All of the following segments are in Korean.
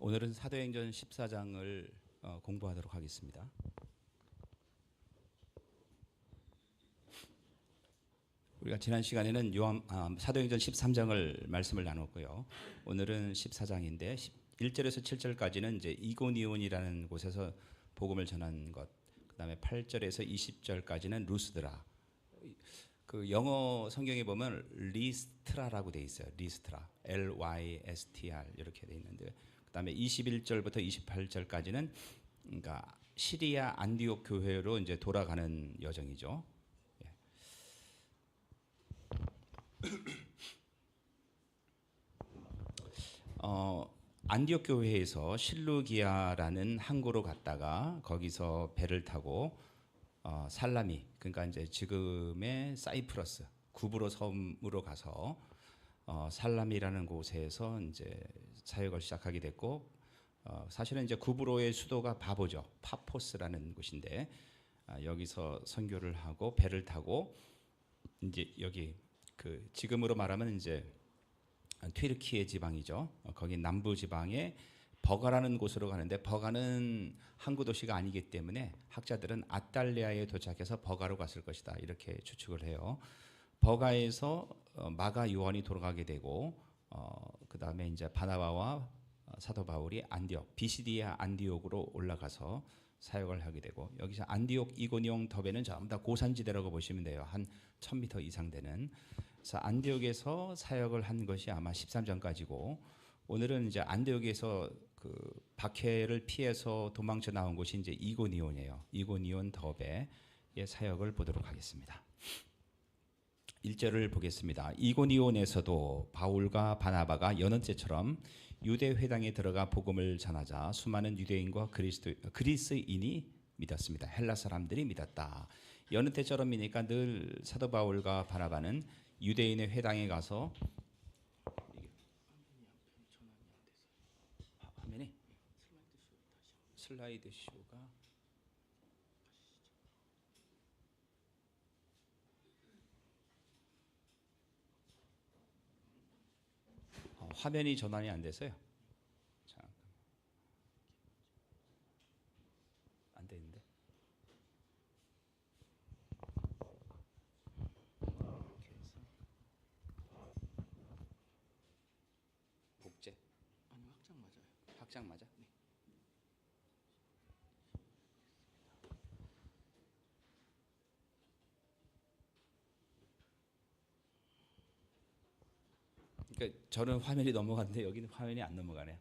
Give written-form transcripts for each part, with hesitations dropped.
오늘은 사도행전 14장을 공부하도록 하겠습니다. 우리가 지난 시간에는 사도행전 13장을 말씀을 나눴고요. 오늘은 14장인데 1절에서 7절까지는 이제 이고니온이라는 곳에서 복음을 전한 것, 그다음에 8절에서 20절까지는 루스드라. 그 영어 성경에 보면 리스트라라고 돼 있어요. 리스트라, LYSTR 이렇게 돼 있는데, 그다음에 21절부터 28절까지는 그러니까 시리아 안디옥 교회로 이제 돌아가는 여정이죠. 안디옥 교회에서 실루기아라는 항구로 갔다가 거기서 배를 타고 살라미, 그러니까 이제 지금의 사이프러스 구브로 섬으로 가서 살라미라는 곳에서 이제 사역을 시작하게 됐고, 사실은 이제 구브로의 수도가 바보죠. 파포스라는 곳인데 여기서 선교를 하고 배를 타고 이제 여기 그 지금으로 말하면 이제 튀르키예 지방이죠. 거기 남부 지방에 버가라는 곳으로 가는데, 버가는 항구 도시가 아니기 때문에 학자들은 아탈리아에 도착해서 버가로 갔을 것이다 이렇게 추측을 해요. 버가에서 마가 요한이 돌아가게 되고, 그 다음에 이제 바나바와 사도 바울이 안디옥, 비시디아 안디옥으로 올라가서 사역을 하게 되고, 여기서 안디옥, 이고니온, 더베는 전부 다 고산지대라고 보시면 돼요. 한 1000m 이상 되는. 그래서 안디옥에서 사역을 한 것이 아마 13장까지고, 오늘은 이제 안디옥에서 그 박해를 피해서 도망쳐 나온 곳이 이제 이고니온이에요. 이고니온 더베의 사역을 보도록 하겠습니다. 1절을 보겠습니다. 이고니온에서도 바울과 바나바가 여느 때처럼 유대 회당에 들어가 복음을 전하자 수많은 유대인과 그리스인이 믿었습니다. 헬라 사람들이 믿었다. 여느 때처럼이니까 늘 사도 바울과 바나바는 유대인의 회당에 가서 화면이 슬라이드 쇼가 화면이 전환이 안 돼서요. 잠깐. 안 되는데. 복제. 아니 확장 맞아요. 확장 맞아? 네. 그러니까 저는 화면이 넘어갔는데 여기는 화면이 안 넘어가네요.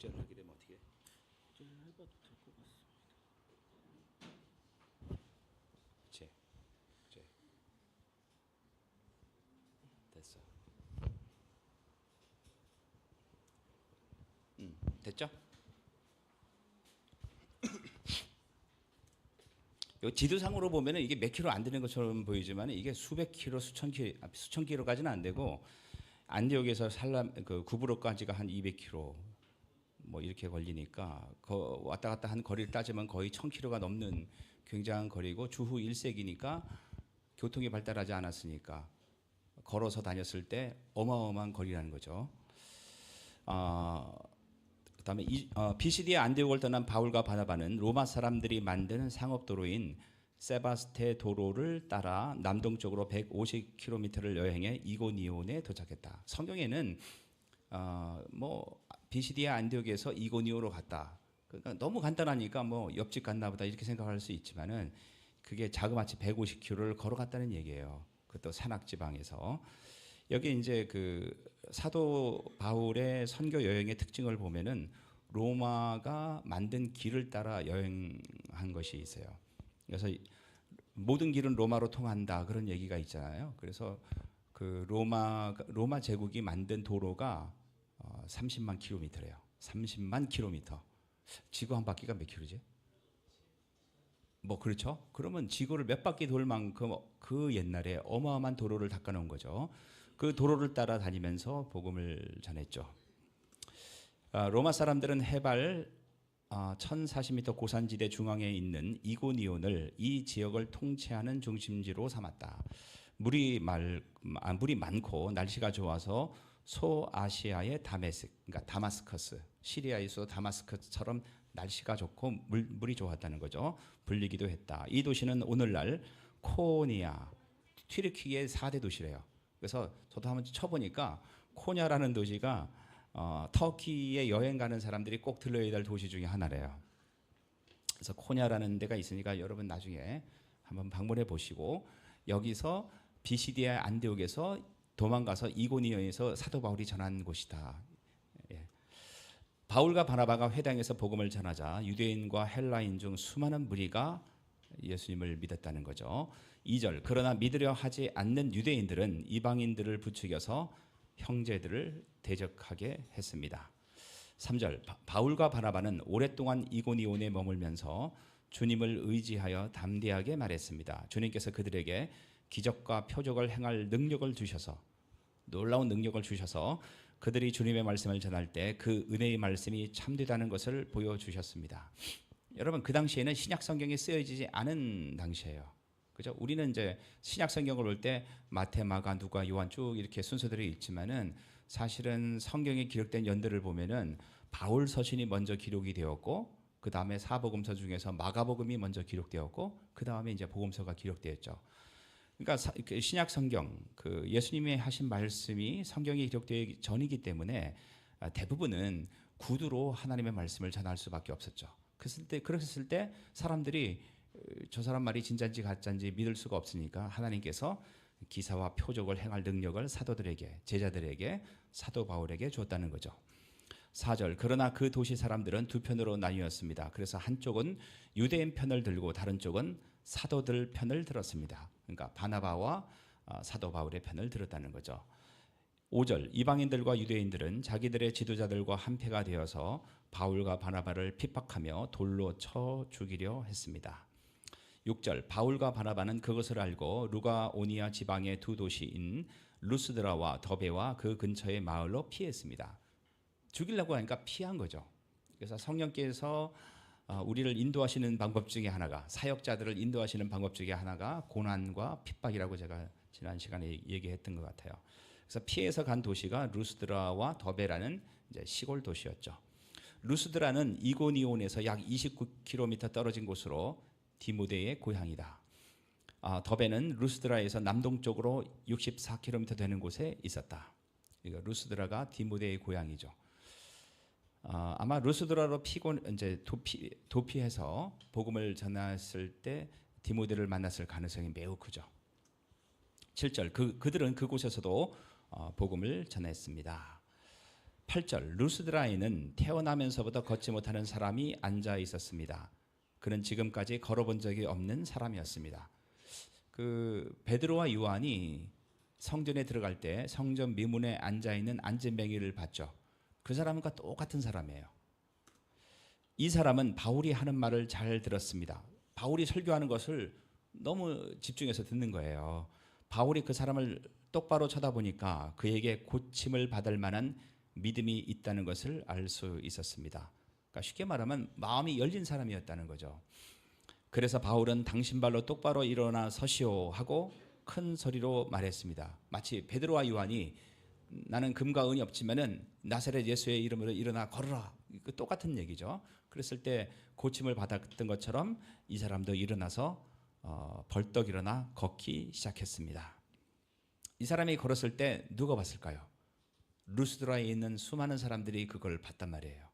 복제를 하게 되면 어떻게 해? 복제를 해봐도 될 것 같습니다. 복제. 됐어. 됐죠? 요 지도상으로 보면은 이게 몇 킬로 안 되는 것처럼 보이지만 이게 수백 킬로, 수천 킬로까지는 안 되고, 안디옥에서 그 구브로까지가 한 200킬로 뭐 이렇게 걸리니까 왔다 갔다 한 거리를 따지면 거의 1000킬로가 넘는 굉장한 거리고, 주후 1세기니까 교통이 발달하지 않았으니까 걸어서 다녔을 때 어마어마한 거리라는 거죠. 그다음에 비시디아 안디옥을 떠난 바울과 바나바는 로마 사람들이 만드는 상업도로인 세바스테 도로를 따라 남동쪽으로 150km를 여행해 이고니온에 도착했다. 성경에는 뭐 비시디아 안디옥에서 이고니온으로 갔다. 그러니까 너무 간단하니까 뭐 옆집 갔나 보다 이렇게 생각할 수 있지만은 그게 자그마치 150km를 걸어갔다는 얘기예요. 그것도 산악지방에서. 여기 이제 그 사도 바울의 선교 여행의 특징을 보면은 로마가 만든 길을 따라 여행한 것이 있어요. 그래서 모든 길은 로마로 통한다 그런 얘기가 있잖아요. 그래서 그 로마 제국이 만든 도로가 30만 킬로미터래요. 30만 킬로미터. 지구 한 바퀴가 몇 킬로지? 뭐 그렇죠? 그러면 지구를 몇 바퀴 돌 만큼 그 옛날에 어마어마한 도로를 닦아 놓은 거죠. 그 도로를 따라 다니면서 복음을 전했죠. 로마 사람들은 해발 1040m 고산지대 중앙에 있는 이고니온을 이 지역을 통치하는 중심지로 삼았다. 물이 많고 날씨가 좋아서 소아시아의 그러니까 다마스커스, 시리아의 수 다마스커스처럼 날씨가 좋고 물이 좋았다는 거죠. 불리기도 했다. 이 도시는 오늘날 코니아, 튀르키의 4대 도시래요. 그래서 저도 한번 쳐보니까 코냐라는 도시가 터키에 여행 가는 사람들이 꼭 들러야 될 도시 중에 하나래요. 그래서 코냐라는 데가 있으니까 여러분 나중에 한번 방문해 보시고 여기서 비시디아 안디옥에서 도망가서 이고니온에서 사도 바울이 전한 곳이다. 예. 바울과 바나바가 회당에서 복음을 전하자 유대인과 헬라인 중 수많은 무리가 예수님을 믿었다는 거죠. 2절 그러나 믿으려 하지 않는 유대인들은 이방인들을 부추겨서 형제들을 대적하게 했습니다. 3절 바울과 바나바는 오랫동안 이고니온에 머물면서 주님을 의지하여 담대하게 말했습니다. 주님께서 그들에게 기적과 표적을 행할 능력을 주셔서 놀라운 능력을 주셔서 그들이 주님의 말씀을 전할 때 그 은혜의 말씀이 참되다는 것을 보여주셨습니다. 여러분 그 당시에는 신약 성경이 쓰여지지 않은 당시예요. 그죠? 우리는 이제 신약 성경을 볼 때 마태, 마가, 누가, 요한 쭉 이렇게 순서대로 읽지만은 사실은 성경에 기록된 연들을 보면은 바울 서신이 먼저 기록이 되었고 그 다음에 사복음서 중에서 마가복음이 먼저 기록되었고 그 다음에 이제 복음서가 기록되었죠. 그러니까 신약 성경 그 예수님이 하신 말씀이 성경에 기록되기 전이기 때문에 대부분은 구두로 하나님의 말씀을 전할 수밖에 없었죠. 그랬을 때 사람들이 저 사람 말이 진짜인지 가짜인지 믿을 수가 없으니까 하나님께서 기사와 표적을 행할 능력을 사도들에게 제자들에게 사도 바울에게 줬다는 거죠. 4절 그러나 그 도시 사람들은 두 편으로 나뉘었습니다. 그래서 한쪽은 유대인 편을 들고 다른 쪽은 사도들 편을 들었습니다. 그러니까 바나바와 사도 바울의 편을 들었다는 거죠. 5절 이방인들과 유대인들은 자기들의 지도자들과 한패가 되어서 바울과 바나바를 핍박하며 돌로 쳐 죽이려 했습니다. 6절 바울과 바나바는 그것을 알고 루가오니아 지방의 두 도시인 루스드라와 더베와 그 근처의 마을로 피했습니다. 죽이려고 하니까 피한 거죠. 그래서 성령께서 우리를 인도하시는 방법 중에 하나가 사역자들을 인도하시는 방법 중에 하나가 고난과 핍박이라고 제가 지난 시간에 얘기했던 것 같아요. 그래서 피해서 간 도시가 루스드라와 더베라는 이제 시골 도시였죠. 루스드라는 이고니온에서 약 29km 떨어진 곳으로 디모데의 고향이다. 더베는 루스드라에서 남동쪽으로 64km 되는 곳에 있었다. 그러니까 루스드라가 디모데의 고향이죠. 아마 루스드라로 이제 도피해서 복음을 전했을 때 디모데를 만났을 가능성이 매우 크죠. 7절 그들은 그곳에서도 복음을 전했습니다. 8절 루스드라에는 태어나면서부터 걷지 못하는 사람이 앉아 있었습니다. 그는 지금까지 걸어본 적이 없는 사람이었습니다. 그 베드로와 요한이 성전에 들어갈 때 성전 미문에 앉아 있는 안전뱅이를 봤죠. 그 사람과 똑같은 사람이에요. 이 사람은 바울이 하는 말을 잘 들었습니다. 바울이 설교하는 것을 너무 집중해서 듣는 거예요. 바울이 그 사람을 똑바로 쳐다보니까 그에게 고침을 받을 만한 믿음이 있다는 것을 알 수 있었습니다. 그러니까 쉽게 말하면 마음이 열린 사람이었다는 거죠. 그래서 바울은 당신 발로 똑바로 일어나 서시오 하고 큰 소리로 말했습니다. 마치 베드로와 요한이 나는 금과 은이 없지만은 나사렛 예수의 이름으로 일어나 걸어라. 똑같은 얘기죠. 그랬을 때 고침을 받았던 것처럼 이 사람도 일어나서 벌떡 일어나 걷기 시작했습니다. 이 사람이 걸었을 때 누가 봤을까요? 루스드라에 있는 수많은 사람들이 그걸 봤단 말이에요.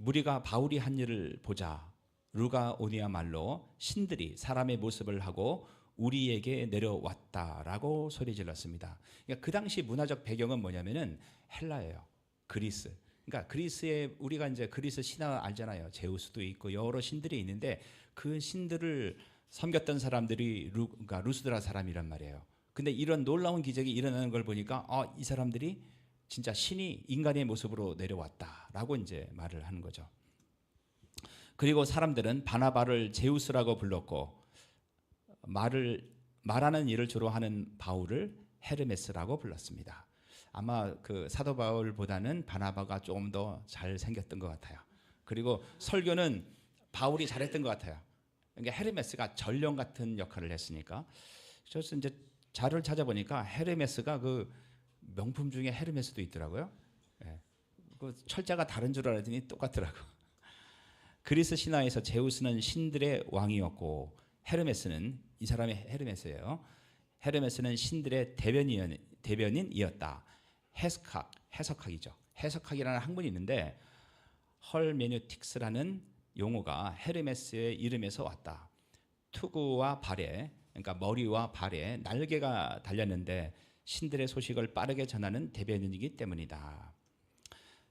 무리가 바울이 한 일을 보자 루가오니아 말로 신들이 사람의 모습을 하고 우리에게 내려왔다라고 소리 질렀습니다. 그러니까 그 당시 문화적 배경은 뭐냐면은 헬라예요. 그리스. 그러니까 그리스에 우리가 이제 그리스 신화 알잖아요. 제우스도 있고 여러 신들이 있는데 그 신들을 섬겼던 사람들이 그러니까 루스드라 사람이란 말이에요. 근데 이런 놀라운 기적이 일어나는 걸 보니까 이 사람들이 진짜 신이 인간의 모습으로 내려왔다라고 이제 말을 하는 거죠. 그리고 사람들은 바나바를 제우스라고 불렀고 말하는 일을 주로 하는 바울을 헤르메스라고 불렀습니다. 아마 그 사도 바울보다는 바나바가 조금 더 잘 생겼던 것 같아요. 그리고 설교는 바울이 잘했던 것 같아요. 그러니까 헤르메스가 전령 같은 역할을 했으니까. 그래서 이제 자료를 찾아보니까 헤르메스가 그 명품 중에 헤르메스도 있더라고요. 예. 그 철자가 다른 줄 알았더니 똑같더라고. 그리스 신화에서 제우스는 신들의 왕이었고 헤르메스는 이 사람이 헤르메스예요. 헤르메스는 신들의 대변인이었다. 해석학이죠. 해석학이라는 학문이 있는데 헐메뉴틱스라는 용어가 헤르메스의 이름에서 왔다. 투구와 발에, 그러니까 머리와 발에 날개가 달렸는데 신들의 소식을 빠르게 전하는 대변인이기 때문이다.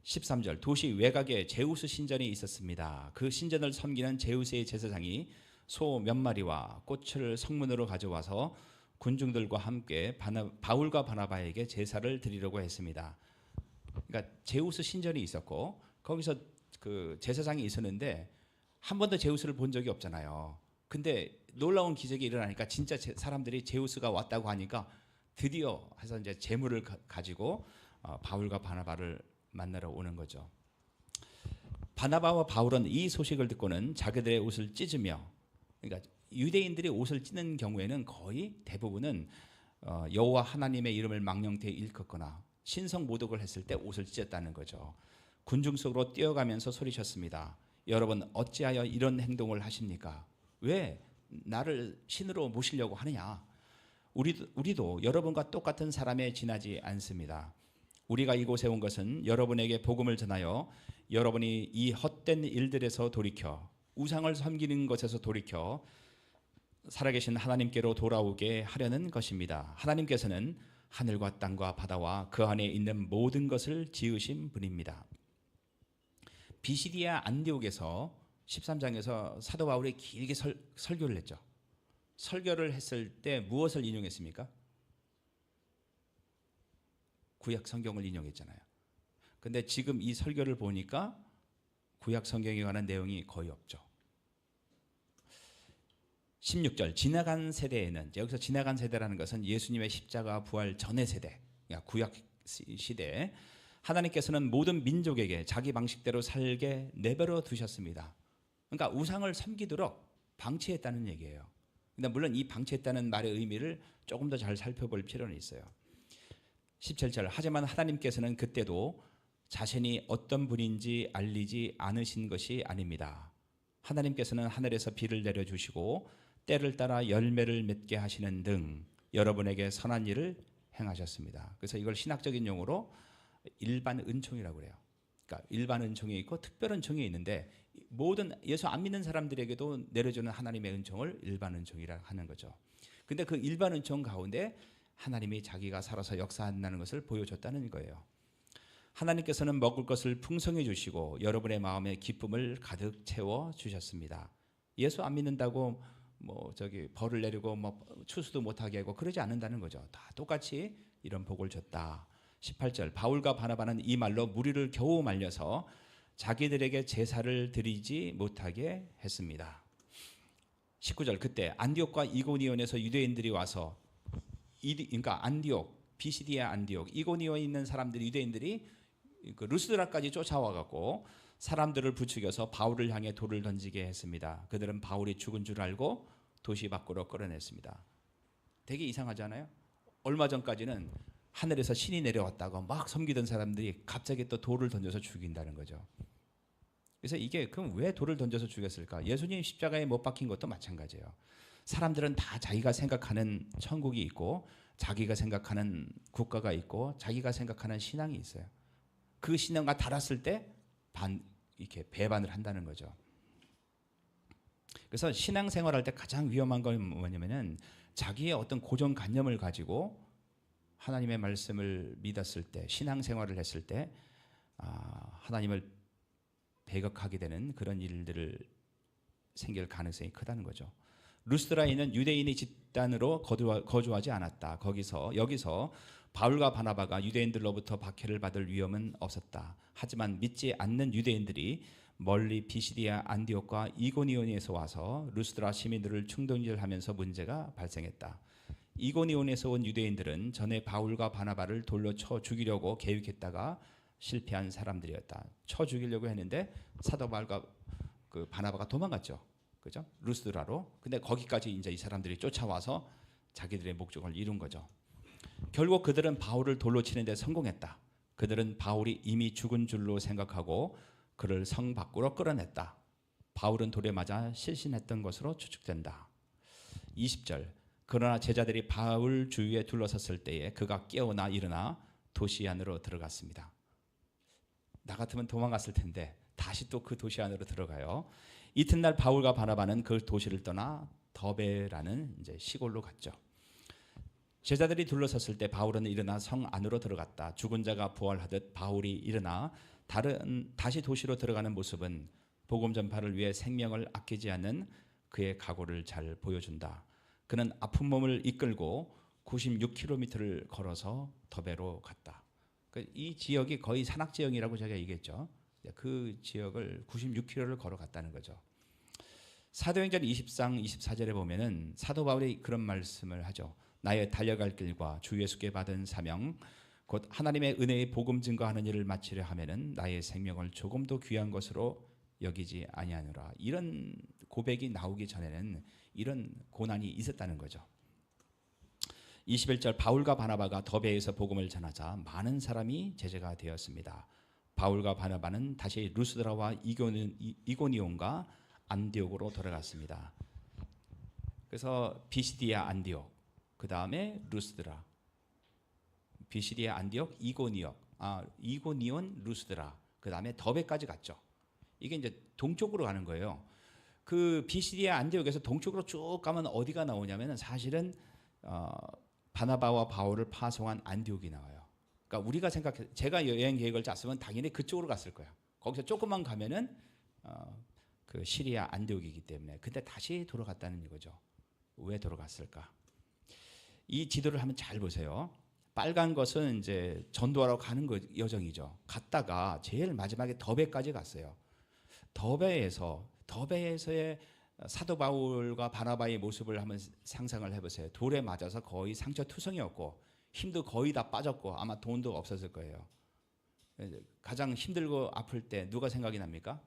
13절 도시 외곽에 제우스 신전이 있었습니다. 그 신전을 섬기는 제우스의 제사장이 소 몇 마리와 꽃을 성문으로 가져와서 군중들과 함께 바울과 바나바에게 제사를 드리려고 했습니다. 그러니까 제우스 신전이 있었고 거기서 그 제사장이 있었는데 한 번도 제우스를 본 적이 없잖아요. 근데 놀라운 기적이 일어나니까 진짜 사람들이 제우스가 왔다고 하니까 드디어 해서 이제 재물을 가지고 바울과 바나바를 만나러 오는 거죠. 바나바와 바울은 이 소식을 듣고는 자기들의 옷을 찢으며, 그러니까 유대인들이 옷을 찢는 경우에는 거의 대부분은 여호와 하나님의 이름을 망령되이 일컫거나 신성 모독을 했을 때 옷을 찢었다는 거죠. 군중 속으로 뛰어가면서 소리쳤습니다. 여러분 어찌하여 이런 행동을 하십니까? 왜 나를 신으로 모시려고 하느냐? 우리도 여러분과 똑같은 사람에 지나지 않습니다. 우리가 이곳에 온 것은 여러분에게 복음을 전하여 여러분이 이 헛된 일들에서 돌이켜 우상을 섬기는 것에서 돌이켜 살아계신 하나님께로 돌아오게 하려는 것입니다. 하나님께서는 하늘과 땅과 바다와 그 안에 있는 모든 것을 지으신 분입니다. 비시디아 안디옥에서 13장에서 사도 바울이 길게 설교를 했죠. 설교를 했을 때 무엇을 인용했습니까? 구약 성경을 인용했잖아요. 근데 지금 이 설교를 보니까 구약 성경에 관한 내용이 거의 없죠. 16절 지나간 세대에는, 여기서 지나간 세대라는 것은 예수님의 십자가 부활 전의 세대, 그러니까 구약 시대, 하나님께서는 모든 민족에게 자기 방식대로 살게 내버려 두셨습니다. 그러니까 우상을 섬기도록 방치했다는 얘기예요. 근데 물론 이 방치했다는 말의 의미를 조금 더 잘 살펴볼 필요는 있어요. 17절 하지만 하나님께서는 그때도 자신이 어떤 분인지 알리지 않으신 것이 아닙니다. 하나님께서는 하늘에서 비를 내려주시고 때를 따라 열매를 맺게 하시는 등 여러분에게 선한 일을 행하셨습니다. 그래서 이걸 신학적인 용어로 일반 은총이라고 그래요. 그러니까 일반 은총이 있고 특별 은총이 있는데 모든 예수 안 믿는 사람들에게도 내려주는 하나님의 은총을 일반 은총이라 하는 거죠. 근데 그 일반 은총 가운데 하나님이 자기가 살아서 역사한다는 것을 보여줬다는 거예요. 하나님께서는 먹을 것을 풍성히 주시고 여러분의 마음에 기쁨을 가득 채워 주셨습니다. 예수 안 믿는다고 벌을 내리고 추수도 못하게 하고 그러지 않는다는 거죠. 다 똑같이 이런 복을 줬다. 18절 바울과 바나바는 이 말로 무리를 겨우 말려서 자기들에게 제사를 드리지 못하게 했습니다. 19절 그때 안디옥과 이고니온에서 유대인들이 와서 그러니까 안디옥, 비시디아 안디옥, 이고니온에 있는 사람들이 유대인들이 그 루스드라까지 쫓아와 갖고 사람들을 부추겨서 바울을 향해 돌을 던지게 했습니다. 그들은 바울이 죽은 줄 알고 도시 밖으로 끌어냈습니다. 되게 이상하지 않아요? 얼마 전까지는 하늘에서 신이 내려왔다고 막 섬기던 사람들이 갑자기 또 돌을 던져서 죽인다는 거죠. 그래서 이게 그럼 왜 돌을 던져서 죽였을까? 예수님 십자가에 못 박힌 것도 마찬가지예요. 사람들은 다 자기가 생각하는 천국이 있고 자기가 생각하는 국가가 있고 자기가 생각하는 신앙이 있어요. 그 신앙과 달았을 때 이렇게 배반을 한다는 거죠. 그래서 신앙생활할 때 가장 위험한 건 뭐냐면은 자기의 어떤 고정관념을 가지고 하나님의 말씀을 믿었을 때, 신앙생활을 했을 때 하나님을 배격하게 되는 그런 일들을 생길 가능성이 크다는 거죠. 루스드라에 있는 유대인의 집단으로 거주하지 않았다. 여기서 바울과 바나바가 유대인들로부터 박해를 받을 위험은 없었다. 하지만 믿지 않는 유대인들이 멀리 비시디아 안디옥과 이고니온에서 와서 루스드라 시민들을 충동질하면서 문제가 발생했다. 이고니온에서 온 유대인들은 전에 바울과 바나바를 돌로 쳐 죽이려고 계획했다가 실패한 사람들이었다. 쳐 죽이려고 했는데 사도 바울과 그 바나바가 도망갔죠. 그죠? 루스드라로. 근데 거기까지 이제 이 사람들이 쫓아와서 자기들의 목적을 이룬 거죠. 결국 그들은 바울을 돌로 치는데 성공했다. 그들은 바울이 이미 죽은 줄로 생각하고 그를 성 밖으로 끌어냈다. 바울은 돌에 맞아 실신했던 것으로 추측된다. 20절. 그러나 제자들이 바울 주위에 둘러섰을 때에 그가 깨어나 일어나 도시 안으로 들어갔습니다. 나 같으면 도망갔을 텐데 다시 또 그 도시 안으로 들어가요. 이튿날 바울과 바나바는 그 도시를 떠나 더베라는 이제 시골로 갔죠. 제자들이 둘러섰을 때 바울은 일어나 성 안으로 들어갔다. 죽은 자가 부활하듯 바울이 일어나 다시 도시로 들어가는 모습은 복음 전파를 위해 생명을 아끼지 않는 그의 각오를 잘 보여준다. 그는 아픈 몸을 이끌고 96km를 걸어서 더베로 갔다. 이 지역이 거의 산악 지역이라고 제가 얘기했죠. 그 지역을 96km를 걸어갔다는 거죠. 사도행전 20장 24절에 보면은 사도 바울이 그런 말씀을 하죠. 나의 달려갈 길과 주 예수께 받은 사명 곧 하나님의 은혜의 복음 증거하는 일을 마치려 하면은 나의 생명을 조금도 귀한 것으로 여기지 아니하노라. 이런 고백이 나오기 전에는 이런 고난이 있었다는 거죠. 21절 바울과 바나바가 더베에서 복음을 전하자 많은 사람이 제자가 되었습니다. 바울과 바나바는 다시 루스드라와 이고니온과 안디옥으로 돌아갔습니다. 그래서 비시디아 안디옥, 그 다음에 루스드라, 비시디아 안디옥, 이고니온, 루스드라, 그 다음에 더베까지 갔죠. 이게 이제 동쪽으로 가는 거예요. 그 비시디아 안디옥에서 동쪽으로 쭉 가면 어디가 나오냐면은 사실은 바나바와 바울을 파송한 안디옥이 나와요. 그러니까 우리가 제가 여행 계획을 짰으면 당연히 그쪽으로 갔을 거야. 거기서 조금만 가면은 그 시리아 안디옥이기 때문에. 근데 다시 돌아갔다는 이거죠. 왜 돌아갔을까? 이 지도를 한번 잘 보세요. 빨간 것은 이제 전도하러 가는 여정이죠. 갔다가 제일 마지막에 더베까지 갔어요. 더베에서의 사도 바울과 바나바의 모습을 한번 상상을 해보세요. 돌에 맞아서 거의 상처투성이었고 힘도 거의 다 빠졌고 아마 돈도 없었을 거예요. 가장 힘들고 아플 때 누가 생각이 납니까?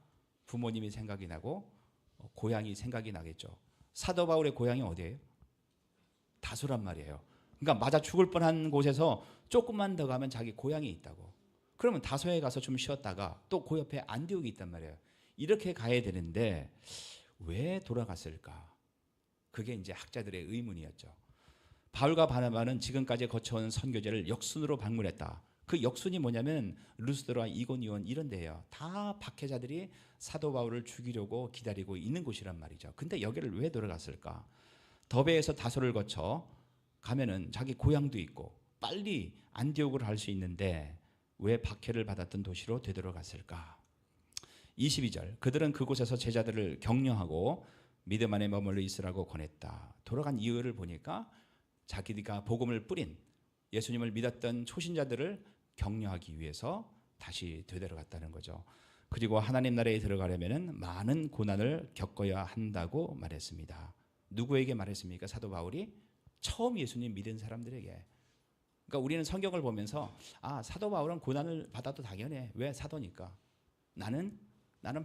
부모님이 생각이 나고 고향이 생각이 나겠죠. 사도 바울의 고향이 어디예요? 다소란 말이에요. 그러니까 맞아 죽을 뻔한 곳에서 조금만 더 가면 자기 고향이 있다고. 그러면 다소에 가서 좀 쉬었다가 또 그 옆에 안디옥이 있단 말이에요. 이렇게 가야 되는데 왜 돌아갔을까? 그게 이제 학자들의 의문이었죠. 바울과 바나바는 지금까지 거쳐온 선교제를 역순으로 방문했다. 그 역순이 뭐냐면 루스드라, 이고니온 이런 데예요. 다 박해자들이 사도 바울을 죽이려고 기다리고 있는 곳이란 말이죠. 근데 여기를 왜 돌아갔을까? 더베에서 다소를 거쳐 가면은 자기 고향도 있고 빨리 안디옥을 할 수 있는데 왜 박해를 받았던 도시로 되돌아갔을까? 22절 그들은 그곳에서 제자들을 격려하고 믿음 안에 머물러 있으라고 권했다. 돌아간 이유를 보니까 자기가 복음을 뿌린 예수님을 믿었던 초신자들을 격려하기 위해서 다시 되돌아갔다는 거죠. 그리고 하나님 나라에 들어가려면 많은 고난을 겪어야 한다고 말했습니다. 누구에게 말했습니까? 사도 바울이 처음 예수님 믿은 사람들에게. 그러니까 우리는 성경을 보면서 사도 바울은 고난을 받아도 당연해. 왜? 사도니까. 나는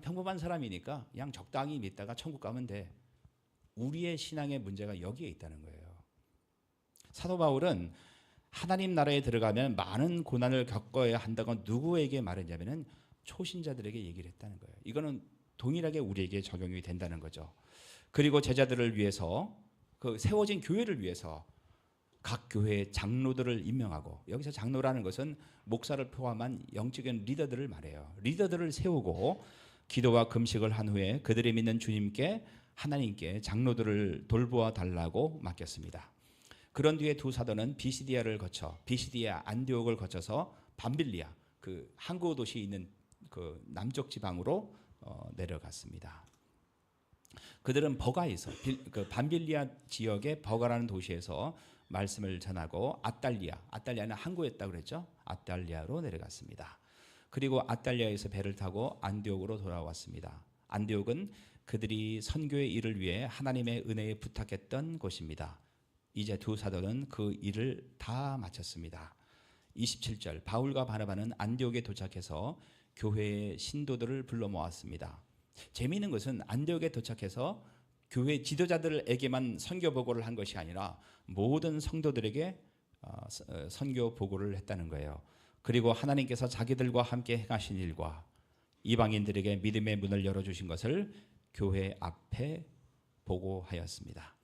평범한 사람이니까 그냥 적당히 믿다가 천국 가면 돼. 우리의 신앙의 문제가 여기에 있다는 거예요. 사도 바울은 하나님 나라에 들어가면 많은 고난을 겪어야 한다고 누구에게 말했냐면은 초신자들에게 얘기를 했다는 거예요. 이거는 동일하게 우리에게 적용이 된다는 거죠. 그리고 제자들을 위해서 그 세워진 교회를 위해서 각 교회의 장로들을 임명하고, 여기서 장로라는 것은 목사를 포함한 영적인 리더들을 말해요. 리더들을 세우고 기도와 금식을 한 후에 그들이 믿는 주님께 하나님께 장로들을 돌보아 달라고 맡겼습니다. 그런 뒤에 두 사도는 비시디아 안디옥을 거쳐서 밤빌리아 그 항구 도시에 있는 그 남쪽 지방으로 내려갔습니다. 그들은 버가에서 그 밤빌리아 지역의 버가라는 도시에서 말씀을 전하고 아달리아는 항구였다고 그랬죠. 아달리아로 내려갔습니다. 그리고 아달리아에서 배를 타고 안디옥으로 돌아왔습니다. 안디옥은 그들이 선교의 일을 위해 하나님의 은혜에 부탁했던 곳입니다. 이제 두 사도는 그 일을 다 마쳤습니다. 27절 바울과 바나바는 안디옥에 도착해서 교회의 신도들을 불러 모았습니다. 재미있는 것은 안디옥에 도착해서 교회 지도자들에게만 선교 보고를 한 것이 아니라 모든 성도들에게 선교 보고를 했다는 거예요. 그리고 하나님께서 자기들과 함께 행하신 일과 이방인들에게 믿음의 문을 열어주신 것을 교회 앞에 보고하였습니다.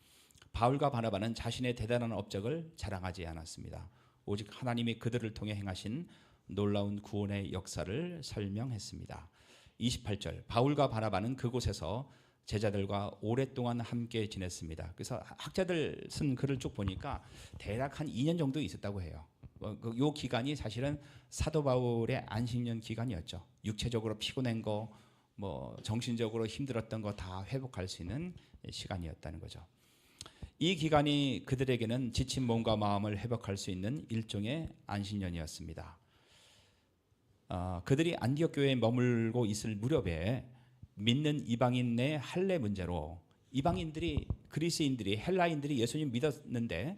바울과 바나바는 자신의 대단한 업적을 자랑하지 않았습니다. 오직 하나님이 그들을 통해 행하신 놀라운 구원의 역사를 설명했습니다. 28절 바울과 바나바는 그곳에서 제자들과 오랫동안 함께 지냈습니다. 그래서 학자들 쓴 글을 쭉 보니까 대략 한 2년 정도 있었다고 해요. 이 기간이 사실은 사도 바울의 안식년 기간이었죠. 육체적으로 피곤한 거, 정신적으로 힘들었던 거 다 회복할 수 있는 시간이었다는 거죠. 이 기간이 그들에게는 지친 몸과 마음을 회복할 수 있는 일종의 안식년이었습니다. 그들이 안디옥 교회에 머물고 있을 무렵에 믿는 이방인 내 할례 문제로 이방인들이 그리스인들이 헬라인들이 예수님 믿었는데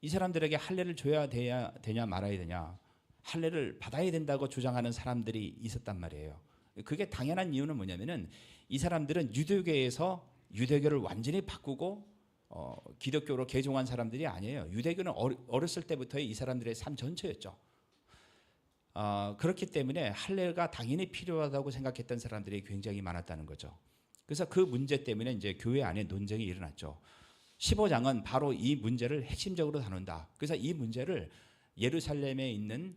이 사람들에게 할례를 줘야 되냐 말아야 되냐 할례를 받아야 된다고 주장하는 사람들이 있었단 말이에요. 그게 당연한 이유는 뭐냐면은 이 사람들은 유대교에서 유대교를 완전히 바꾸고 기독교로 개종한 사람들이 아니에요. 유대교는 어렸을 때부터의 이 사람들의 삶 전체였죠. 그렇기 때문에 할례가 당연히 필요하다고 생각했던 사람들이 굉장히 많았다는 거죠. 그래서 그 문제 때문에 이제 교회 안에 논쟁이 일어났죠. 15장은 바로 이 문제를 핵심적으로 다룬다. 그래서 이 문제를 예루살렘에 있는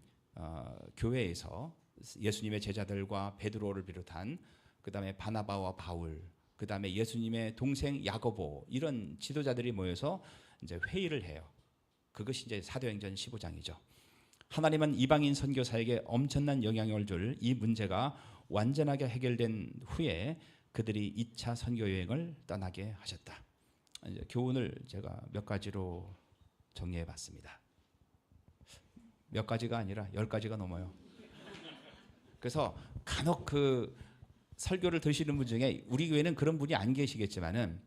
교회에서 예수님의 제자들과 베드로를 비롯한 그다음에 바나바와 바울, 그다음에 예수님의 동생 야고보 이런 지도자들이 모여서 이제 회의를 해요. 그것이 이제 사도행전 15장이죠. 하나님은 이방인 선교사에게 엄청난 영향을 줄 이 문제가 완전하게 해결된 후에 그들이 2차 선교 여행을 떠나게 하셨다. 이제 교훈을 제가 몇 가지로 정리해 봤습니다. 몇 가지가 아니라 10가지가 넘어요. 그래서 간혹 그 설교를 들으시는 분 중에 우리 교회는 그런 분이 안 계시겠지만은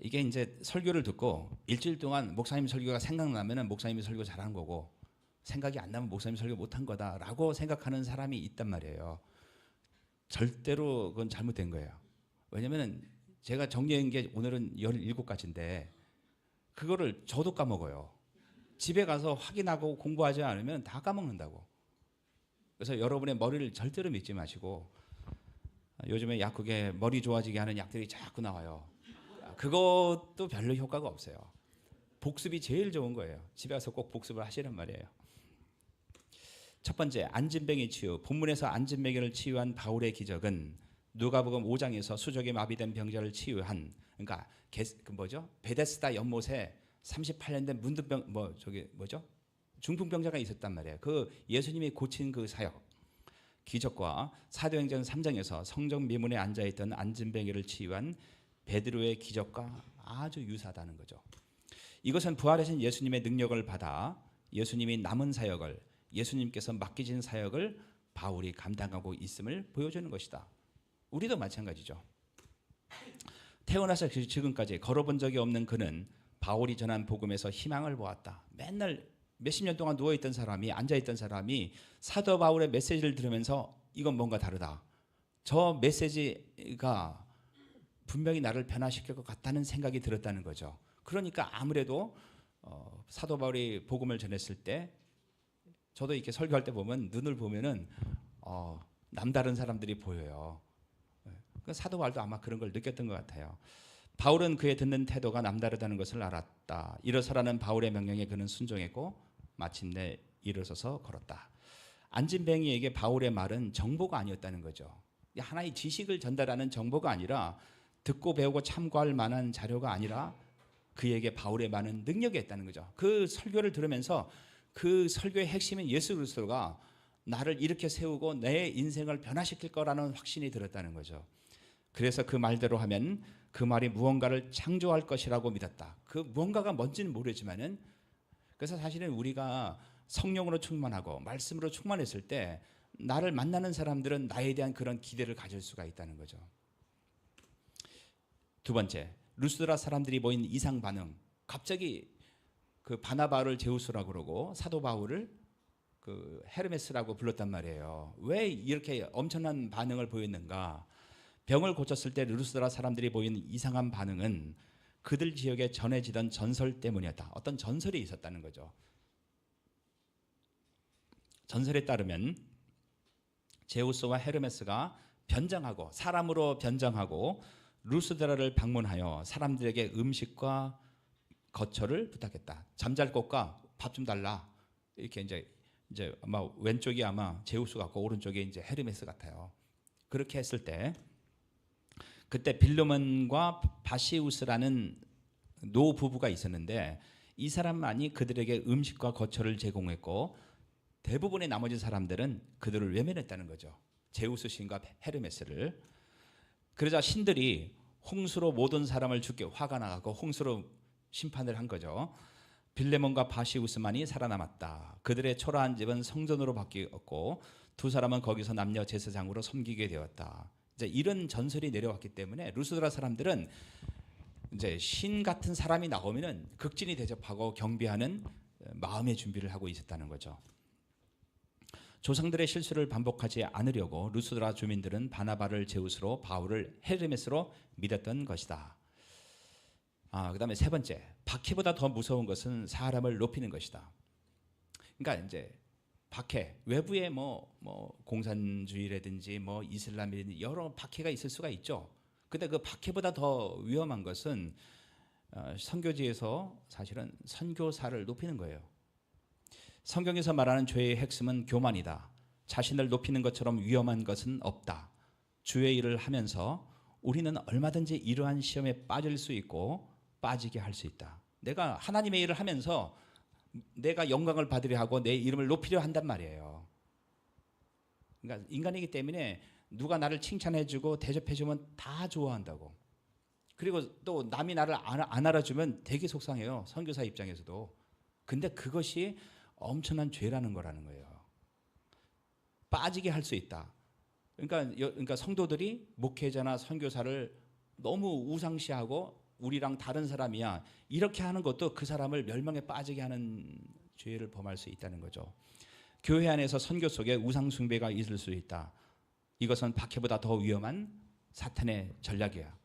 이게 이제 설교를 듣고 일주일 동안 목사님 설교가 생각나면은 목사님이 설교 잘한 거고 생각이 안 나면 목사님 설교 못한 거다라고 생각하는 사람이 있단 말이에요. 절대로 그건 잘못된 거예요. 왜냐면은 제가 정리한 게 오늘은 17가지인데 그거를 저도 까먹어요. 집에 가서 확인하고 공부하지 않으면 다 까먹는다고. 그래서 여러분의 머리를 절대로 믿지 마시고 요즘에 약국에 머리 좋아지게 하는 약들이 자꾸 나와요. 그것도 별로 효과가 없어요. 복습이 제일 좋은 거예요. 집에 가서 꼭 복습을 하시란 말이에요. 첫 번째, 안진뱅이 치유. 본문에서 안진뱅이를 치유한 바울의 기적은 누가복음 5장에서 수족에 마비된 병자를 치유한 그러니까 베데스다 연못에 38년 된 문둥병 중풍병자가 있었단 말이에요. 그 예수님이 고친 그 사역 기적과 사도행전 3장에서 성전 미문에 앉아있던 안진뱅이를 치유한 베드로의 기적과 아주 유사하다는 거죠. 이것은 부활하신 예수님의 능력을 받아 예수님이 남은 사역을 예수님께서 맡기신 사역을 바울이 감당하고 있음을 보여주는 것이다. 우리도 마찬가지죠. 태어나서 지금까지 걸어본 적이 없는 그는 바울이 전한 복음에서 희망을 보았다. 맨날 몇십 년 동안 누워있던 사람이 앉아있던 사람이 사도 바울의 메시지를 들으면서 이건 뭔가 다르다. 저 메시지가 분명히 나를 변화시킬 것 같다는 생각이 들었다는 거죠. 그러니까 아무래도 사도 바울이 복음을 전했을 때 저도 이렇게 설교할 때 보면 눈을 보면은 남다른 사람들이 보여요. 사도 바울도 아마 그런 걸 느꼈던 것 같아요. 바울은 그의 듣는 태도가 남다르다는 것을 알았다. 일어서라는 바울의 명령에 그는 순종했고 마침내 일어서서 걸었다. 안진뱅이에게 바울의 말은 정보가 아니었다는 거죠. 하나의 지식을 전달하는 정보가 아니라 듣고 배우고 참고할 만한 자료가 아니라 그에게 바울의 말은 능력이었다는 거죠. 그 설교를 들으면서 그 설교의 핵심인 예수 그리스도가 나를 이렇게 세우고 내 인생을 변화시킬 거라는 확신이 들었다는 거죠. 그래서 그 말대로 하면 그 말이 무언가를 창조할 것이라고 믿었다. 그 무언가가 뭔지는 모르지만은 그래서 사실은 우리가 성령으로 충만하고 말씀으로 충만했을 때 나를 만나는 사람들은 나에 대한 그런 기대를 가질 수가 있다는 거죠. 두 번째, 루스드라 사람들이 보인 이상 반응. 갑자기 그 바나바를 제우스라고 그러고 사도 바울을 그 헤르메스라고 불렀단 말이에요. 왜 이렇게 엄청난 반응을 보였는가? 병을 고쳤을 때 루스드라 사람들이 보인 이상한 반응은 그들 지역에 전해지던 전설 때문이었다. 어떤 전설이 있었다는 거죠. 전설에 따르면 제우스와 헤르메스가 변장하고 사람으로 변장하고 루스드라를 방문하여 사람들에게 음식과 거처를 부탁했다. 잠잘 곳과 밥 좀 달라. 이렇게 이제 아마 왼쪽이 아마 제우스 같고 오른쪽이 이제 헤르메스 같아요. 그렇게 했을 때 그때 빌르몬과 바시우스라는 노 부부가 있었는데 이 사람만이 그들에게 음식과 거처를 제공했고 대부분의 나머지 사람들은 그들을 외면했다는 거죠. 제우스 신과 헤르메스를. 그러자 신들이 홍수로 모든 사람을 죽게 화가 나고 홍수로 심판을 한 거죠. 빌레몬과 바시우스만이 살아남았다. 그들의 초라한 집은 성전으로 바뀌었고 두 사람은 거기서 남녀 제사장으로 섬기게 되었다. 이제 이런 전설이 내려왔기 때문에 루스드라 사람들은 이제 신 같은 사람이 나오면은 극진히 대접하고 경배하는 마음의 준비를 하고 있었다는 거죠. 조상들의 실수를 반복하지 않으려고 루스드라 주민들은 바나바를 제우스로 바울을 헤르메스로 믿었던 것이다. 그다음에 세 번째, 박해보다 더 무서운 것은 사람을 높이는 것이다. 그러니까 이제 박해, 외부에 뭐 공산주의라든지 뭐 이슬람이라든지 여러 박해가 있을 수가 있죠. 근데 그 박해보다 더 위험한 것은 선교지에서 사실은 선교사를 높이는 거예요. 성경에서 말하는 죄의 핵심은 교만이다. 자신을 높이는 것처럼 위험한 것은 없다. 주의 일을 하면서 우리는 얼마든지 이러한 시험에 빠질 수 있고 빠지게 할 수 있다. 내가 하나님의 일을 하면서 내가 영광을 받으려 하고 내 이름을 높이려 한단 말이에요. 그러니까 인간이기 때문에 누가 나를 칭찬해주고 대접해주면 다 좋아한다고. 그리고 또 남이 나를 안 알아주면 되게 속상해요. 선교사 입장에서도. 근데 그것이 엄청난 죄라는 거라는 거예요. 빠지게 할 수 있다. 그러니까 성도들이 목회자나 선교사를 너무 우상시하고 우리랑 다른 사람이야 이렇게 하는 것도 그 사람을 멸망에 빠지게 하는 죄를 범할 수 있다는 거죠. 교회 안에서 선교 속에 우상 숭배가 있을 수 있다. 이것은 박해보다 더 위험한 사탄의 전략이야.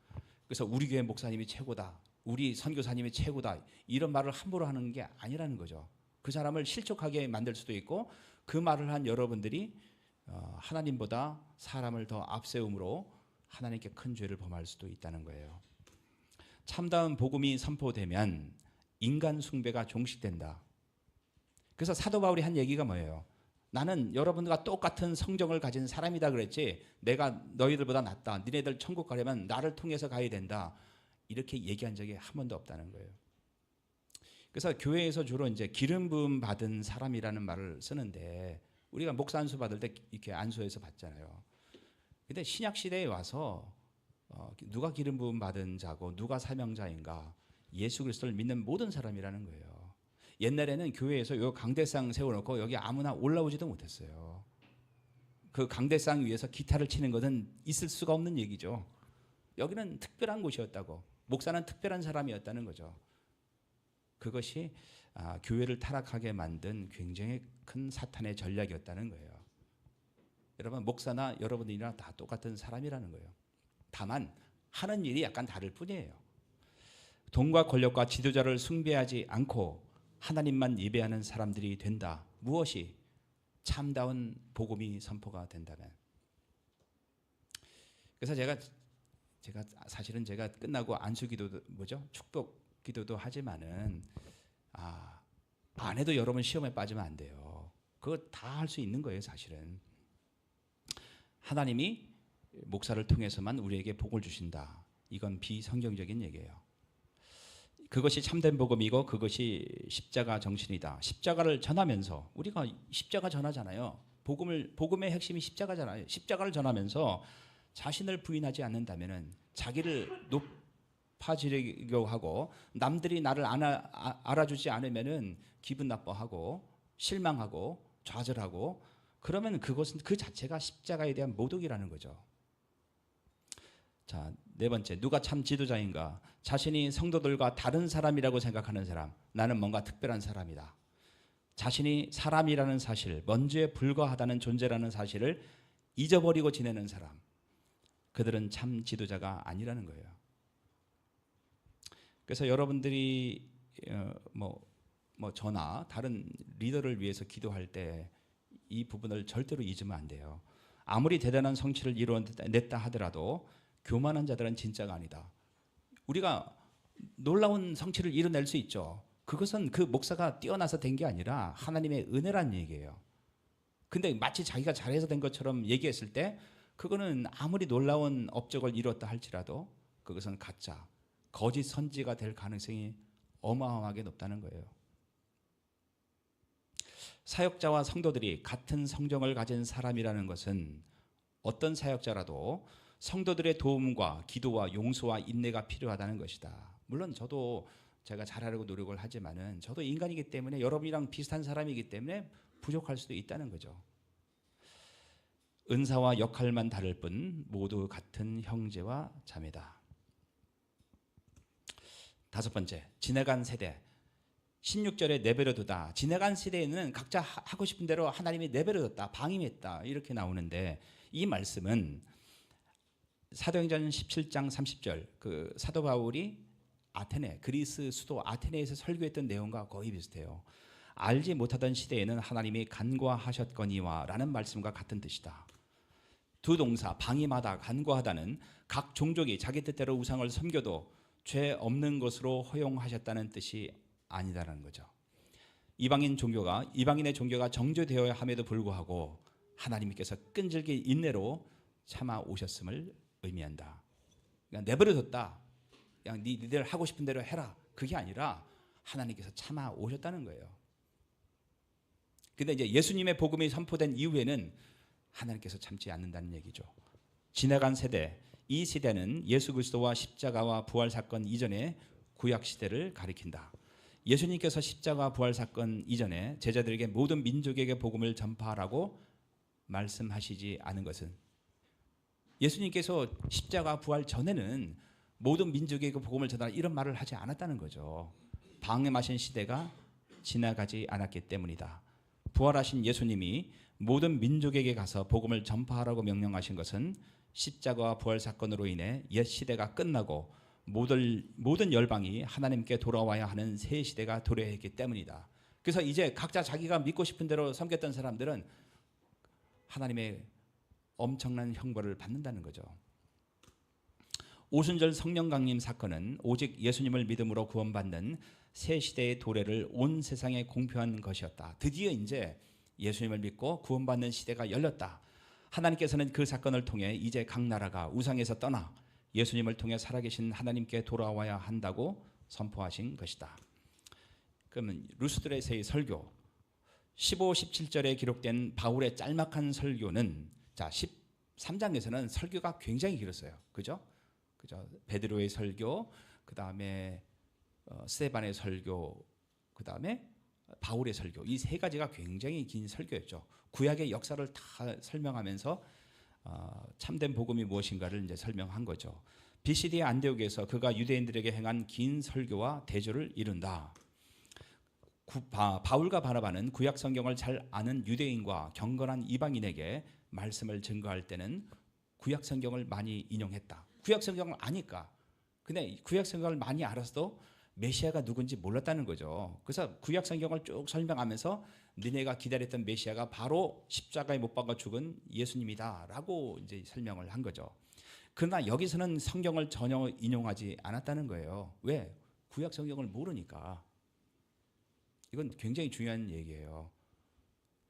그래서 우리 교회 목사님이 최고다. 우리 선교사님이 최고다. 이런 말을 함부로 하는 게 아니라는 거죠. 그 사람을 실족하게 만들 수도 있고 그 말을 한 여러분들이 하나님보다 사람을 더 앞세움으로 하나님께 큰 죄를 범할 수도 있다는 거예요. 참다운 복음이 선포되면 인간 숭배가 종식된다. 그래서 사도 바울이 한 얘기가 뭐예요? 나는 여러분과 똑같은 성정을 가진 사람이다 그랬지 내가 너희들보다 낫다. 니네들 천국 가려면 나를 통해서 가야 된다. 이렇게 얘기한 적이 한 번도 없다는 거예요. 그래서 교회에서 주로 이제 기름 부음 받은 사람이라는 말을 쓰는데 우리가 목사 안수 받을 때 이렇게 안수해서 받잖아요. 근데 신약 시대에 와서 누가 기름 부음 받은 자고 누가 사명자인가? 예수 그리스도를 믿는 모든 사람이라는 거예요. 옛날에는 교회에서 요 강대상 세워놓고 여기 아무나 올라오지도 못했어요. 그 강대상 위에서 기타를 치는 것은 있을 수가 없는 얘기죠. 여기는 특별한 곳이었다고. 목사는 특별한 사람이었다는 거죠. 그것이 교회를 타락하게 만든 굉장히 큰 사탄의 전략이었다는 거예요. 여러분 목사나 여러분들이나 다 똑같은 사람이라는 거예요. 다만 하는 일이 약간 다를 뿐이에요. 돈과 권력과 지도자를 숭배하지 않고 하나님만 예배하는 사람들이 된다. 무엇이? 참다운 복음이 선포가 된다면. 그래서 제가 사실은 제가 끝나고 안수기도 축복 기도도 하지만은 안 해도 여러분 시험에 빠지면 안 돼요. 그거 다 할 수 있는 거예요, 사실은. 하나님이 목사를 통해서만 우리에게 복을 주신다. 이건 비성경적인 얘기예요. 그것이 참된 복음이고 그것이 십자가 정신이다. 십자가를 전하면서 우리가 십자가 전하잖아요. 복음의 핵심이 십자가잖아요. 십자가를 전하면서 자신을 부인하지 않는다면은 자기를 높아지려고 하고 남들이 나를 알아주지 않으면은 기분 나빠하고 실망하고 좌절하고 그러면 그것은 그 자체가 십자가에 대한 모독이라는 거죠. 자, 네 번째, 누가 참 지도자인가? 자신이 성도들과 다른 사람이라고 생각하는 사람. 나는 뭔가 특별한 사람이다. 자신이 사람이라는 사실, 먼지에 불과하다는 존재라는 사실을 잊어버리고 지내는 사람. 그들은 참 지도자가 아니라는 거예요. 그래서 여러분들이 저나 다른 리더를 위해서 기도할 때 이 부분을 절대로 잊으면 안 돼요. 아무리 대단한 성취를 이루어냈다 하더라도 교만한 자들은 진짜가 아니다. 우리가 놀라운 성취를 이뤄낼 수 있죠. 그것은 그 목사가 뛰어나서 된 게 아니라 하나님의 은혜란 얘기예요. 근데 마치 자기가 잘해서 된 것처럼 얘기했을 때 그거는 아무리 놀라운 업적을 이뤘다 할지라도 그것은 가짜, 거짓 선지가 될 가능성이 어마어마하게 높다는 거예요. 사역자와 성도들이 같은 성정을 가진 사람이라는 것은 어떤 사역자라도 성도들의 도움과 기도와 용서와 인내가 필요하다는 것이다. 물론 저도 제가 잘하려고 노력을 하지만은 저도 인간이기 때문에 여러분이랑 비슷한 사람이기 때문에 부족할 수도 있다는 거죠. 은사와 역할만 다를 뿐 모두 같은 형제와 자매다. 다섯 번째, 지나간 세대. 16절에 내버려두다. 지나간 세대에는 각자 하고 싶은 대로 하나님이 내버려뒀다. 방임했다. 이렇게 나오는데 이 말씀은 사도행전 17장 30절 그 사도 바울이 아테네, 그리스 수도 아테네에서 설교했던 내용과 거의 비슷해요. 알지 못하던 시대에는 하나님이 간과하셨거니와 라는 말씀과 같은 뜻이다. 두 동사 방임하다, 간과하다는 각 종족이 자기 뜻대로 우상을 섬겨도 죄 없는 것으로 허용하셨다는 뜻이 아니다라는 거죠. 이방인의 종교가 정죄되어야 함에도 불구하고 하나님께서 끈질긴 인내로 참아 오셨음을 의미한다. 그냥 내버려뒀다. 그냥 니들 하고 싶은 대로 해라. 그게 아니라 하나님께서 참아 오셨다는 거예요. 근데 이제 예수님의 복음이 선포된 이후에는 하나님께서 참지 않는다는 얘기죠. 지나간 세대, 이 시대는 예수 그리스도와 십자가와 부활 사건 이전의 구약 시대를 가리킨다. 예수님께서 십자가 부활 사건 이전에 제자들에게 모든 민족에게 복음을 전파하라고 말씀하시지 않은 것은 예수님께서 십자가 부활 전에는 모든 민족에게 복음을 전하라 이런 말을 하지 않았다는 거죠. 방임하신 시대가 지나가지 않았기 때문이다. 부활하신 예수님이 모든 민족에게 가서 복음을 전파하라고 명령하신 것은 십자가와 부활 사건으로 인해 옛 시대가 끝나고 모든 열방이 하나님께 돌아와야 하는 새 시대가 도래했기 때문이다. 그래서 이제 각자 자기가 믿고 싶은 대로 섬겼던 사람들은 하나님의 엄청난 형벌을 받는다는 거죠. 오순절 성령 강림 사건은 오직 예수님을 믿음으로 구원받는 새 시대의 도래를 온 세상에 공표한 것이었다. 드디어 이제 예수님을 믿고 구원받는 시대가 열렸다. 하나님께서는 그 사건을 통해 이제 각 나라가 우상에서 떠나 예수님을 통해 살아계신 하나님께 돌아와야 한다고 선포하신 것이다. 그러면 루스드레스의 설교 15, 17절에 기록된 바울의 짤막한 설교는 자 13장에서는 설교가 굉장히 길었어요. 그죠? 베드로의 설교, 그 다음에 스데반의 설교, 그 다음에 바울의 설교, 이 세 가지가 굉장히 긴 설교였죠. 구약의 역사를 다 설명하면서 참된 복음이 무엇인가를 이제 설명한 거죠. BCD의 안디옥에서 그가 유대인들에게 행한 긴 설교와 대조를 이룬다. 바울과 바나바는 구약 성경을 잘 아는 유대인과 경건한 이방인에게 말씀을 증거할 때는 구약 성경을 많이 인용했다. 구약 성경을 아니까. 근데 구약 성경을 많이 알아서도 메시아가 누군지 몰랐다는 거죠. 그래서 구약 성경을 쭉 설명하면서 너네가 기다렸던 메시아가 바로 십자가에 못 박아 죽은 예수님이다라고 이제 설명을 한 거죠. 그러나 여기서는 성경을 전혀 인용하지 않았다는 거예요. 왜? 구약 성경을 모르니까. 이건 굉장히 중요한 얘기예요.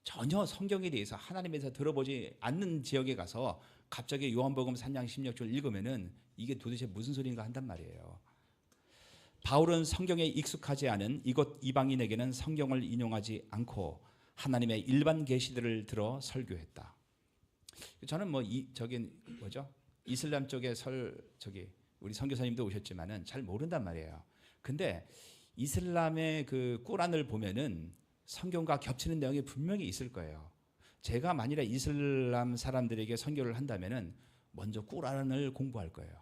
전혀 성경에 대해서 하나님에서 들어보지 않는 지역에 가서 갑자기 요한복음 3장 16절 읽으면은 이게 도대체 무슨 소리인가 한단 말이에요. 바울은 성경에 익숙하지 않은 이곳 이방인에게는 성경을 인용하지 않고 하나님의 일반 계시들을 들어 설교했다. 저는 저긴 뭐죠? 이슬람 쪽에 우리 선교사님도 오셨지만은 잘 모른단 말이에요. 근데 이슬람의 그 꾸란을 보면은 성경과 겹치는 내용이 분명히 있을 거예요. 제가 만일에 이슬람 사람들에게 선교를 한다면은 먼저 꾸란을 공부할 거예요.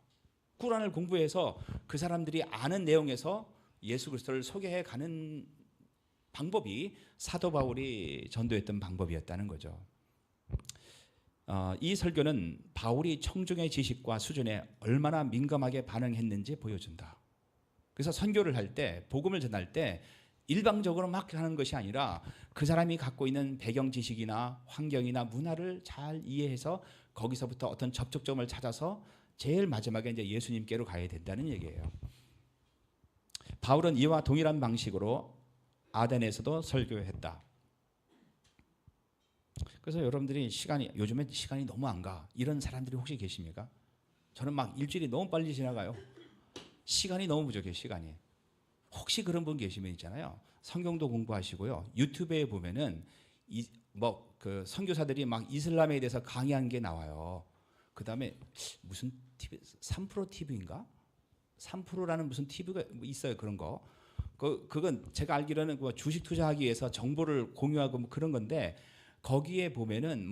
꾸란을 공부해서 그 사람들이 아는 내용에서 예수 그리스도를 소개해 가는 방법이 사도 바울이 전도했던 방법이었다는 거죠. 이 설교는 바울이 청중의 지식과 수준에 얼마나 민감하게 반응했는지 보여준다. 그래서 선교를 할 때, 복음을 전할 때 일방적으로 막 하는 것이 아니라 그 사람이 갖고 있는 배경 지식이나 환경이나 문화를 잘 이해해서 거기서부터 어떤 접촉점을 찾아서 제일 마지막에 이제 예수님께로 가야 된다는 얘기예요. 바울은 이와 동일한 방식으로 아덴에서도 설교했다. 그래서 여러분들이 요즘에 시간이 너무 안 가. 이런 사람들이 혹시 계십니까? 저는 막 일주일이 너무 빨리 지나가요. 시간이 너무 부족해요, 시간이. 혹시 그런 분 계시면 있잖아요. 성경도 공부하시고요. 유튜브에 보면은 그 선교사들이 막 이슬람에 대해서 강의한 게 나와요. 그다음에 무슨 TV, 3프로 TV인가? 3프로라는 무슨 TV가 있어요, 그런 거. 그건 제가 알기로는 주식 투자하기 위해서 정보를 공유하고 뭐 그런 건데 거기에 보면은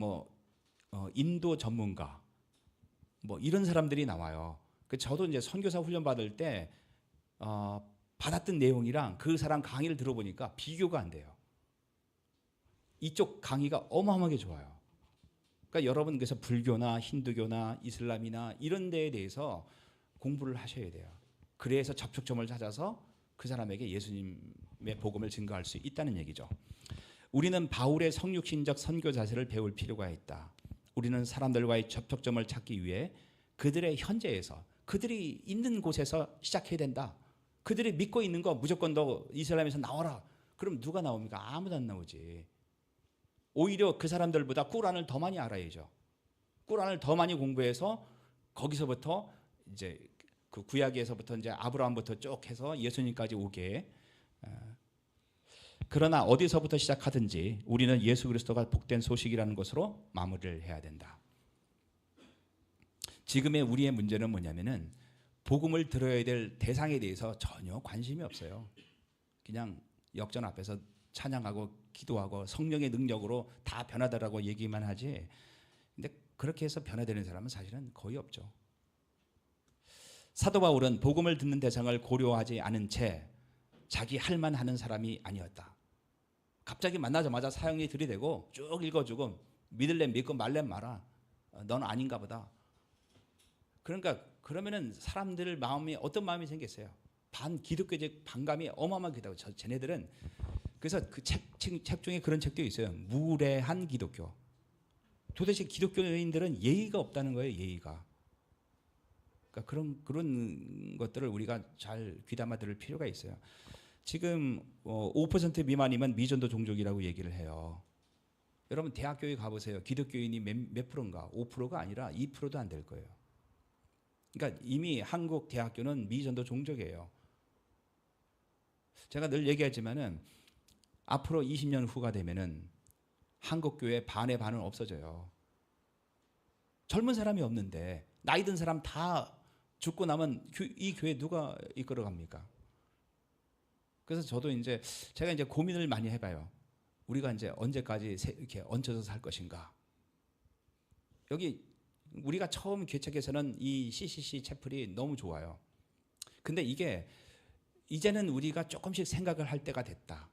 인도 전문가 이런 사람들이 나와요. 저도 이제 선교사 훈련 받을 때 받았던 내용이랑 그 사람 강의를 들어보니까 비교가 안 돼요. 이쪽 강의가 어마어마하게 좋아요. 그러니까 여러분 그래서 불교나 힌두교나 이슬람이나 이런 데에 대해서 공부를 하셔야 돼요. 그래서 접촉점을 찾아서 그 사람에게 예수님의 복음을 증거할 수 있다는 얘기죠. 우리는 바울의 성육신적 선교 자세를 배울 필요가 있다. 우리는 사람들과의 접촉점을 찾기 위해 그들의 현재에서 그들이 있는 곳에서 시작해야 된다. 그들이 믿고 있는 거 무조건 너 이슬람에서 나와라. 그럼 누가 나옵니까? 아무도 안 나오지. 오히려 그 사람들보다 꾸란을 더 많이 알아야죠. 꾸란을 더 많이 공부해서 거기서부터 이제 그 구약에서부터 이제 아브라함부터 쭉 해서 예수님까지 오게. 그러나 어디서부터 시작하든지 우리는 예수 그리스도가 복된 소식이라는 것으로 마무리를 해야 된다. 지금의 우리의 문제는 뭐냐면은 복음을 들어야 될 대상에 대해서 전혀 관심이 없어요. 그냥 역전 앞에서 찬양하고 기도하고 성령의 능력으로 다 변화되라고 얘기만 하지. 근데 그렇게 해서 변화되는 사람은 사실은 거의 없죠. 사도 바울은 복음을 듣는 대상을 고려하지 않은 채 자기 할 만 하는 사람이 아니었다. 갑자기 만나자마자 사형이 들이대고 쭉 읽어주고 믿을래 믿고 말래 말아. 넌 아닌가 보다. 그러면은 사람들 마음이 어떤 마음이 생겼어요? 기독교적 반감이 어마어마하게 되고 쟤네들은 그래서 그 책 중에 그런 책도 있어요. 무례한 기독교. 도대체 기독교인들은 예의가 없다는 거예요. 예의가. 그러니까 그런 것들을 우리가 잘 귀담아 들을 필요가 있어요. 지금 5% 미만이면 미전도 종족이라고 얘기를 해요. 여러분 대학교에 가보세요. 기독교인이 몇 프로인가? 5%가 아니라 2%도 안 될 거예요. 그러니까 이미 한국 대학교는 미전도 종족이에요. 제가 늘 얘기하지만은 앞으로 20년 후가 되면은 한국 교회 반의 반은 없어져요. 젊은 사람이 없는데 나이 든 사람 다 죽고 나면 이 교회 누가 이끌어 갑니까? 그래서 저도 제가 고민을 많이 해봐요. 우리가 언제까지 이렇게 얹혀서 살 것인가? 여기 우리가 처음 개척해서는 이 CCC 채플이 너무 좋아요. 근데 이게 이제는 우리가 조금씩 생각을 할 때가 됐다.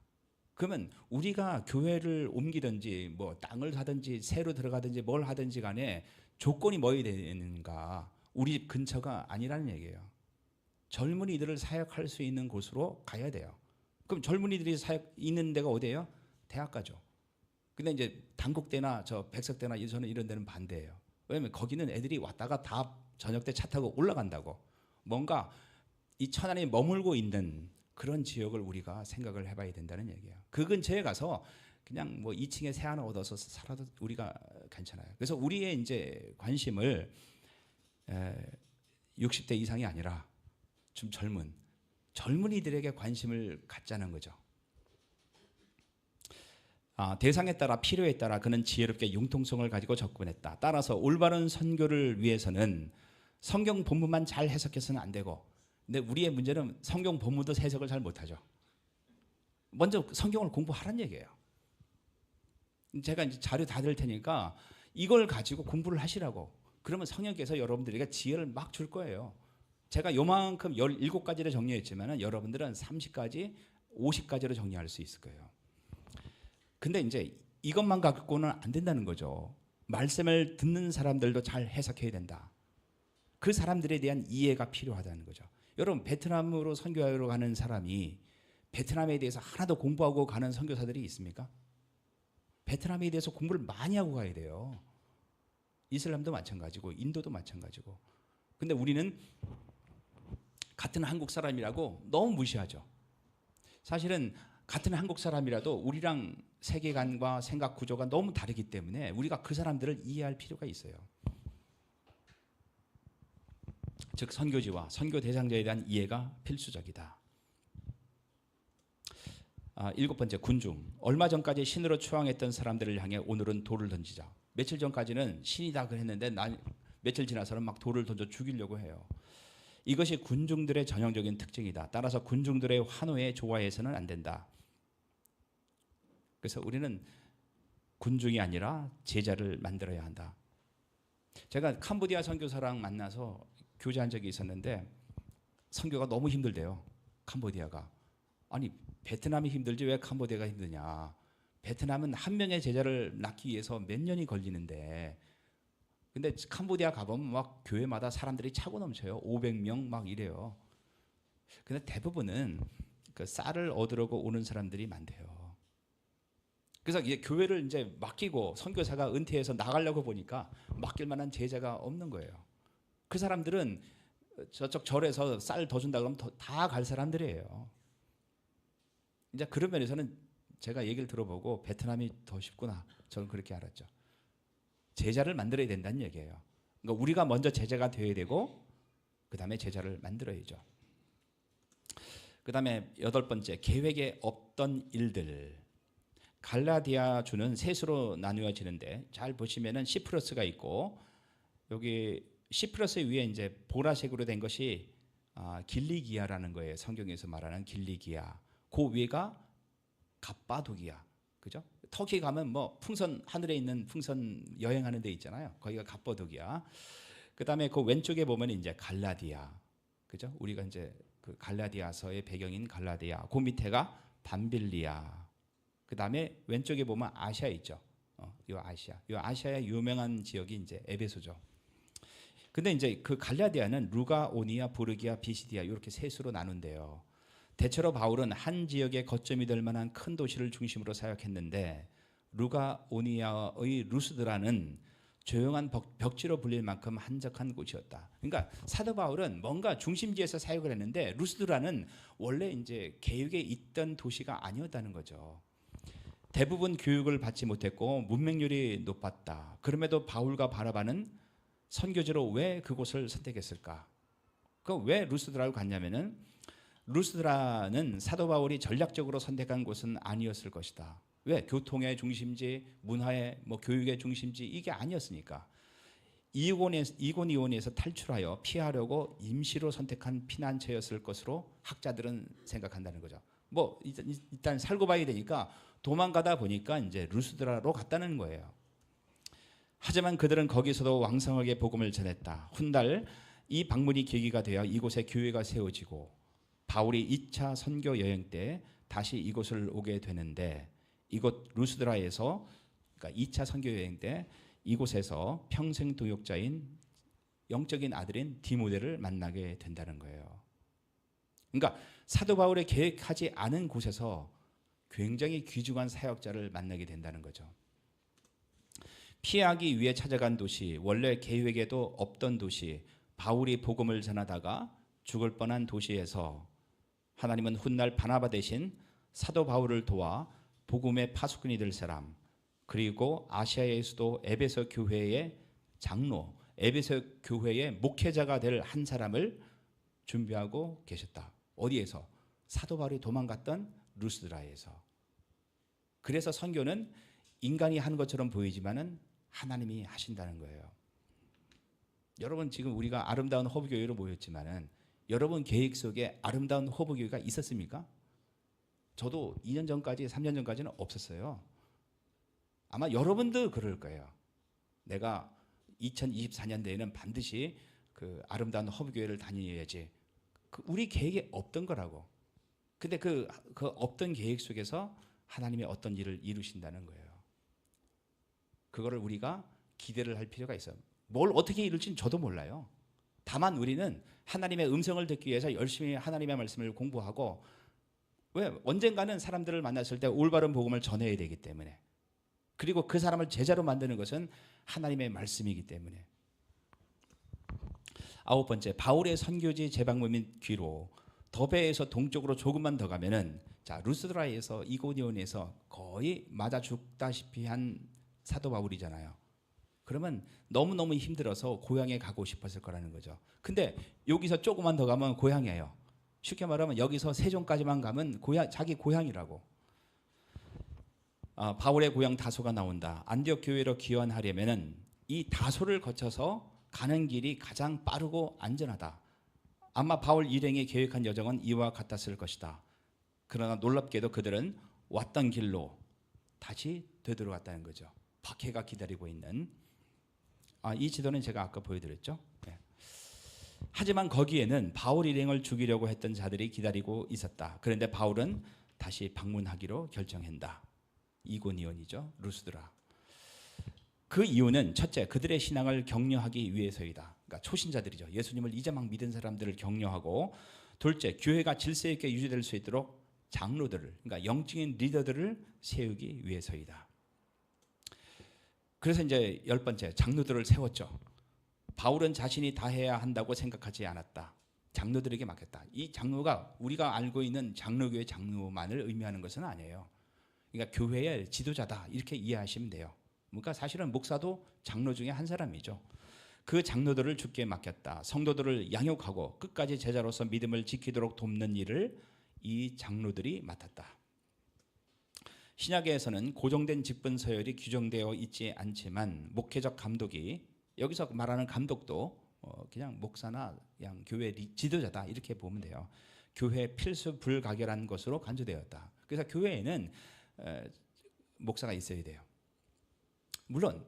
그러면 우리가 교회를 옮기든지 땅을 사든지 새로 들어가든지 뭘 하든지 간에 조건이 뭐여야 되는가? 우리 집 근처가 아니라는 얘기예요. 젊은이들을 사역할 수 있는 곳으로 가야 돼요. 그럼 젊은이들이 있는 데가 어디예요? 대학 가죠. 근데 단국대나 백석대나 저는 이런 데는 반대예요. 왜냐면 거기는 애들이 왔다가 다 저녁 때 차 타고 올라간다고. 뭔가 이 천안에 머물고 있는 그런 지역을 우리가 생각을 해봐야 된다는 얘기예요. 그 근처에 가서 그냥 2층에 새 하나 얻어서 살아도 우리가 괜찮아요. 그래서 우리의 관심을 60대 이상이 아니라 좀 젊은이들에게 관심을 갖자는 거죠. 대상에 따라 필요에 따라 그는 지혜롭게 융통성을 가지고 접근했다. 따라서 올바른 선교를 위해서는 성경 본문만 잘 해석해서는 안 되고, 근데 우리의 문제는 성경 본문도 해석을 잘 못하죠. 먼저 성경을 공부하라는 얘기예요. 제가 이제 자료 다 드릴 테니까 이걸 가지고 공부를 하시라고. 그러면 성령께서 여러분들에게 지혜를 막 줄 거예요. 제가 요만큼 17가지를 정리했지만 여러분들은 30가지, 50가지로 정리할 수 있을 거예요. 근데 이제 이것만 갖고는 안 된다는 거죠. 말씀을 듣는 사람들도 잘 해석해야 된다. 그 사람들에 대한 이해가 필요하다는 거죠. 여러분, 베트남으로 선교하러 가는 사람이 베트남에 대해서 하나도 공부하고 가는 선교사들이 있습니까? 베트남에 대해서 공부를 많이 하고 가야 돼요. 이슬람도 마찬가지고 인도도 마찬가지고. 근데 우리는 같은 한국 사람이라고 너무 무시하죠. 사실은 같은 한국 사람이라도 우리랑 세계관과 생각 구조가 너무 다르기 때문에 우리가 그 사람들을 이해할 필요가 있어요. 즉 선교지와 선교 대상자에 대한 이해가 필수적이다. 7번째, 군중. 얼마 전까지 신으로 추앙했던 사람들을 향해 오늘은 돌을 던지자. 며칠 전까지는 신이다 그랬는데 며칠 지나서는 막 돌을 던져 죽이려고 해요. 이것이 군중들의 전형적인 특징이다. 따라서 군중들의 환호에 좋아해서는 안 된다. 그래서 우리는 군중이 아니라 제자를 만들어야 한다. 제가 캄보디아 선교사랑 만나서 교제한 적이 있었는데 선교가 너무 힘들대요. 캄보디아가. 아니 베트남이 힘들지 왜 캄보디아가 힘드냐. 베트남은 한 명의 제자를 낳기 위해서 몇 년이 걸리는데, 근데 캄보디아 가보면 막 교회마다 사람들이 차고 넘쳐요. 500명 막 이래요. 근데 대부분은 그 쌀을 얻으려고 오는 사람들이 많대요. 그래서 이제 교회를 이제 맡기고 선교사가 은퇴해서 나가려고 보니까 맡길 만한 제자가 없는 거예요. 그 사람들은 저쪽 절에서 쌀 더 준다 그러면 다 갈 사람들이에요. 이제 그런 면에서는 제가 얘기를 들어보고 베트남이 더 쉽구나. 저는 그렇게 알았죠. 제자를 만들어야 된다는 얘기예요. 그러니까 우리가 먼저 제자가 되어야 되고 그 다음에 제자를 만들어야죠. 그 다음에 8번째, 계획에 없던 일들. 갈라디아 주는 셋으로 나누어지는데 잘 보시면은 시프러스가 있고 여기 시프러스 위에 이제 보라색으로 된 것이 길리기아라는 거예요. 성경에서 말하는 길리기아. 그 위가 갑바도기아, 그죠? 터키 가면 뭐 풍선 하늘에 있는 풍선 여행하는 데 있잖아요. 거기가 갑바도기아. 그 다음에 그 왼쪽에 보면 이제 갈라디아, 그죠? 우리가 이제 그 갈라디아서의 배경인 갈라디아. 그 밑에가 밤빌리아. 그 다음에 왼쪽에 보면 아시아 있죠. 요 아시아. 요 아시아의 유명한 지역이 이제 에베소죠. 근데 이제 그 갈라디아는 루가오니아, 부르기아, 비시디아 이렇게 셋으로 나눈대요. 대체로 바울은 한 지역의 거점이 될 만한 큰 도시를 중심으로 사역했는데 루가오니아의 루스드라는 조용한 벽지로 불릴 만큼 한적한 곳이었다. 그러니까 사도 바울은 뭔가 중심지에서 사역을 했는데 루스드라는 원래 이제 계획에 있던 도시가 아니었다는 거죠. 대부분 교육을 받지 못했고 문맹률이 높았다. 그럼에도 바울과 바나바는 선교지로 왜 그곳을 선택했을까? 그 왜 루스드라를 갔냐면은 루스드라는 사도 바울이 전략적으로 선택한 곳은 아니었을 것이다. 왜? 교통의 중심지, 문화의 교육의 중심지 이게 아니었으니까. 이고니온에서 탈출하여 피하려고 임시로 선택한 피난처였을 것으로 학자들은 생각한다는 거죠. 일단 살고 봐야 되니까 도망가다 보니까 이제 루스드라로 갔다는 거예요. 하지만 그들은 거기서도 왕성하게 복음을 전했다. 훗날 이 방문이 계기가 되어 이곳에 교회가 세워지고 바울이 2차 선교 여행 때 다시 이곳을 오게 되는데 이곳 루스드라에서 그러니까 2차 선교 여행 때 이곳에서 평생 도역자인 영적인 아들인 디모데를 만나게 된다는 거예요. 그러니까 사도 바울의 계획하지 않은 곳에서 굉장히 귀중한 사역자를 만나게 된다는 거죠. 피하기 위해 찾아간 도시, 원래 계획에도 없던 도시, 바울이 복음을 전하다가 죽을 뻔한 도시에서 하나님은 훗날 바나바 대신 사도 바울을 도와 복음의 파수꾼이 될 사람, 그리고 아시아의 수도 에베소 교회의 장로, 에베소 교회의 목회자가 될 한 사람을 준비하고 계셨다. 어디에서? 사도 바울이 도망갔던 루스드라에서. 그래서 선교는 인간이 하는 것처럼 보이지만은 하나님이 하신다는 거예요. 여러분 지금 우리가 아름다운 호부교회로 모였지만은 여러분 계획 속에 아름다운 호부교회가 있었습니까? 저도 2년 전까지 3년 전까지는 없었어요. 아마 여러분도 그럴 거예요. 내가 2024년도에는 반드시 그 아름다운 허브교회를 다녀야지. 우리 계획에 없던 거라고. 근데 그 없던 계획 속에서 하나님의 어떤 일을 이루신다는 거예요. 그거를 우리가 기대를 할 필요가 있어요. 뭘 어떻게 이룰지는 저도 몰라요. 다만 우리는 하나님의 음성을 듣기 위해서 열심히 하나님의 말씀을 공부하고, 왜? 언젠가는 사람들을 만났을 때 올바른 복음을 전해야 되기 때문에, 그리고 그 사람을 제자로 만드는 것은 하나님의 말씀이기 때문에. 9번째, 바울의 선교지 재방문 및 귀로. 더베에서 동쪽으로 조금만 더 가면은, 자, 루스드라에서 이고니온에서 거의 맞아 죽다시피 한 사도 바울이잖아요. 그러면 너무너무 힘들어서 고향에 가고 싶었을 거라는 거죠. 근데 여기서 조금만 더 가면 고향이에요. 쉽게 말하면 여기서 세종까지만 가면 자기 고향이라고. 바울의 고향 다소가 나온다. 안디옥 교회로 귀환하려면은 이 다소를 거쳐서 가는 길이 가장 빠르고 안전하다. 아마 바울 일행이 계획한 여정은 이와 같았을 것이다. 그러나 놀랍게도 그들은 왔던 길로 다시 되돌아갔다는 거죠. 박해가 기다리고 있는. 이 지도는 제가 아까 보여드렸죠. 네. 하지만 거기에는 바울 일행을 죽이려고 했던 자들이 기다리고 있었다. 그런데 바울은 다시 방문하기로 결정한다. 이고니온이죠. 루스드라. 그 이유는 첫째, 그들의 신앙을 격려하기 위해서이다. 그러니까 초신자들이죠. 예수님을 이제 막 믿은 사람들을 격려하고, 둘째, 교회가 질서 있게 유지될 수 있도록 장로들을, 그러니까 영적인 리더들을 세우기 위해서이다. 그래서 이제 10번째, 장로들을 세웠죠. 바울은 자신이 다 해야 한다고 생각하지 않았다. 장로들에게 맡겼다. 이 장로가 우리가 알고 있는 장로교회 장로만을 의미하는 것은 아니에요. 그러니까 교회의 지도자다, 이렇게 이해하시면 돼요. 그러니까 사실은 목사도 장로 중에 한 사람이죠. 그 장로들을 주께 맡겼다. 성도들을 양육하고 끝까지 제자로서 믿음을 지키도록 돕는 일을 이 장로들이 맡았다. 신약에서는 고정된 직분 서열이 규정되어 있지 않지만 목회적 감독이, 여기서 말하는 감독도 그냥 목사나 그냥 교회 지도자다, 이렇게 보면 돼요. 교회 필수 불가결한 것으로 간주되었다. 그래서 교회에는 목사가 있어야 돼요. 물론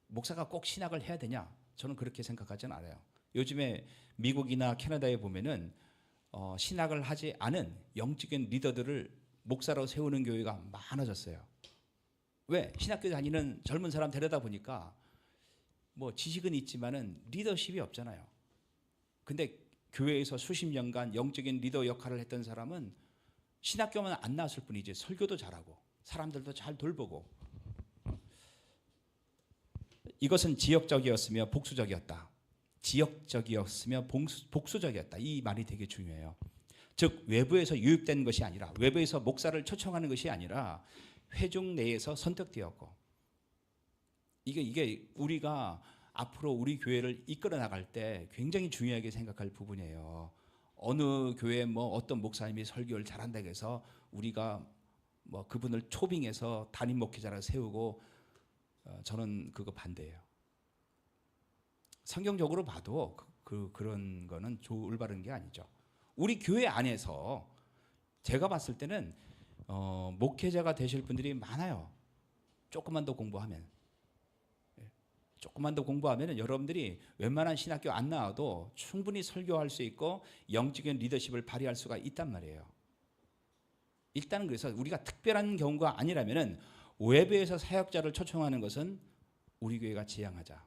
목사가 꼭 신학을 해야 되냐? 저는 그렇게 생각하지는 않아요. 요즘에 미국이나 캐나다에 보면은 신학을 하지 않은 영적인 리더들을 목사로 세우는 교회가 많아졌어요. 왜? 신학교 다니는 젊은 사람 데려다 보니까 뭐 지식은 있지만은 리더십이 없잖아요. 근데 교회에서 수십 년간 영적인 리더 역할을 했던 사람은 신학교만 안 나왔을 뿐이지 설교도 잘하고 사람들도 잘 돌보고. 이것은 지역적이었으며 복수적이었다. 지역적이었으며 복수적이었다. 이 말이 되게 중요해요. 즉 외부에서 유입된 것이 아니라, 외부에서 목사를 초청하는 것이 아니라 회중 내에서 선택되었고, 이게 우리가 앞으로 우리 교회를 이끌어 나갈 때 굉장히 중요하게 생각할 부분이에요. 어느 교회 어떤 목사님이 설교를 잘한다고 해서 우리가 그분을 초빙해서 담임 목회자를 세우고, 저는 그거 반대예요. 성경적으로 봐도 그런 거는 올바른 게 아니죠. 우리 교회 안에서 제가 봤을 때는 목회자가 되실 분들이 많아요. 조금만 더 공부하면. 조금만 더 공부하면 여러분들이 웬만한 신학교 안 나와도 충분히 설교할 수 있고 영적인 리더십을 발휘할 수가 있단 말이에요. 일단은 그래서 우리가 특별한 경우가 아니라면은 외부에서 사역자를 초청하는 것은 우리 교회가 지향하자.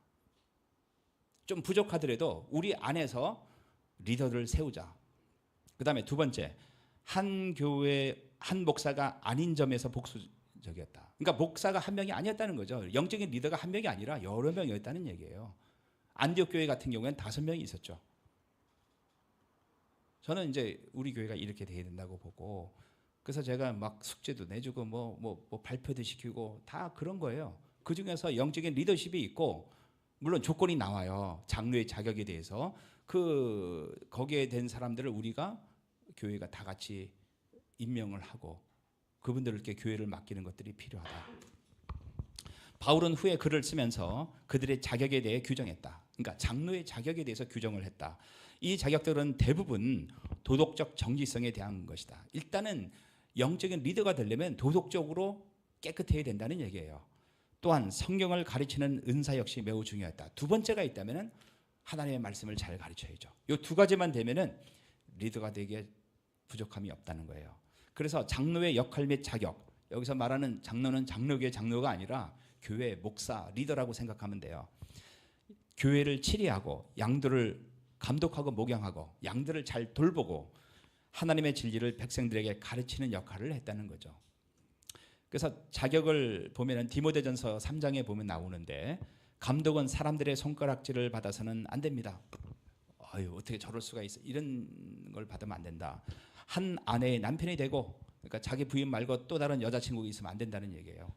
좀 부족하더라도 우리 안에서 리더를 세우자. 그 다음에 두 번째, 한 교회 한 목사가 아닌 점에서 복수적이었다. 그러니까 목사가 한 명이 아니었다는 거죠. 영적인 리더가 한 명이 아니라 여러 명이었다는 얘기예요. 안디옥 교회 같은 경우에는 5명이 있었죠. 저는 이제 우리 교회가 이렇게 돼야 된다고 보고, 그래서 제가 막 숙제도 내주고 뭐 발표도 시키고 다 그런 거예요. 그 중에서 영적인 리더십이 있고, 물론 조건이 나와요. 장로의 자격에 대해서. 거기에 된 사람들을 우리가 교회가 다 같이 임명을 하고, 그분들께 교회를 맡기는 것들이 필요하다. 바울은 후에 글을 쓰면서 그들의 자격에 대해 규정했다. 그러니까 장로의 자격에 대해서 규정을 했다. 이 자격들은 대부분 도덕적 정직성에 대한 것이다. 일단은 영적인 리더가 되려면 도덕적으로 깨끗해야 된다는 얘기예요. 또한 성경을 가르치는 은사 역시 매우 중요했다. 두 번째가 있다면 하나님의 말씀을 잘 가르쳐야죠. 이 두 가지만 되면은 리더가 되기에 부족함이 없다는 거예요. 그래서 장로의 역할 및 자격, 여기서 말하는 장로는 장로교의 장로가 아니라 교회 목사, 리더라고 생각하면 돼요. 교회를 치리하고 양들을 감독하고 목양하고 양들을 잘 돌보고 하나님의 진리를 백성들에게 가르치는 역할을 했다는 거죠. 그래서 자격을 보면은 디모데전서 3장에 보면 나오는데 감독은 사람들의 손가락질을 받아서는 안 됩니다. 어떻게 저럴 수가 있어? 이런 걸 받으면 안 된다. 한 아내의 남편이 되고, 그러니까 자기 부인 말고 또 다른 여자친구가 있으면 안 된다는 얘기예요.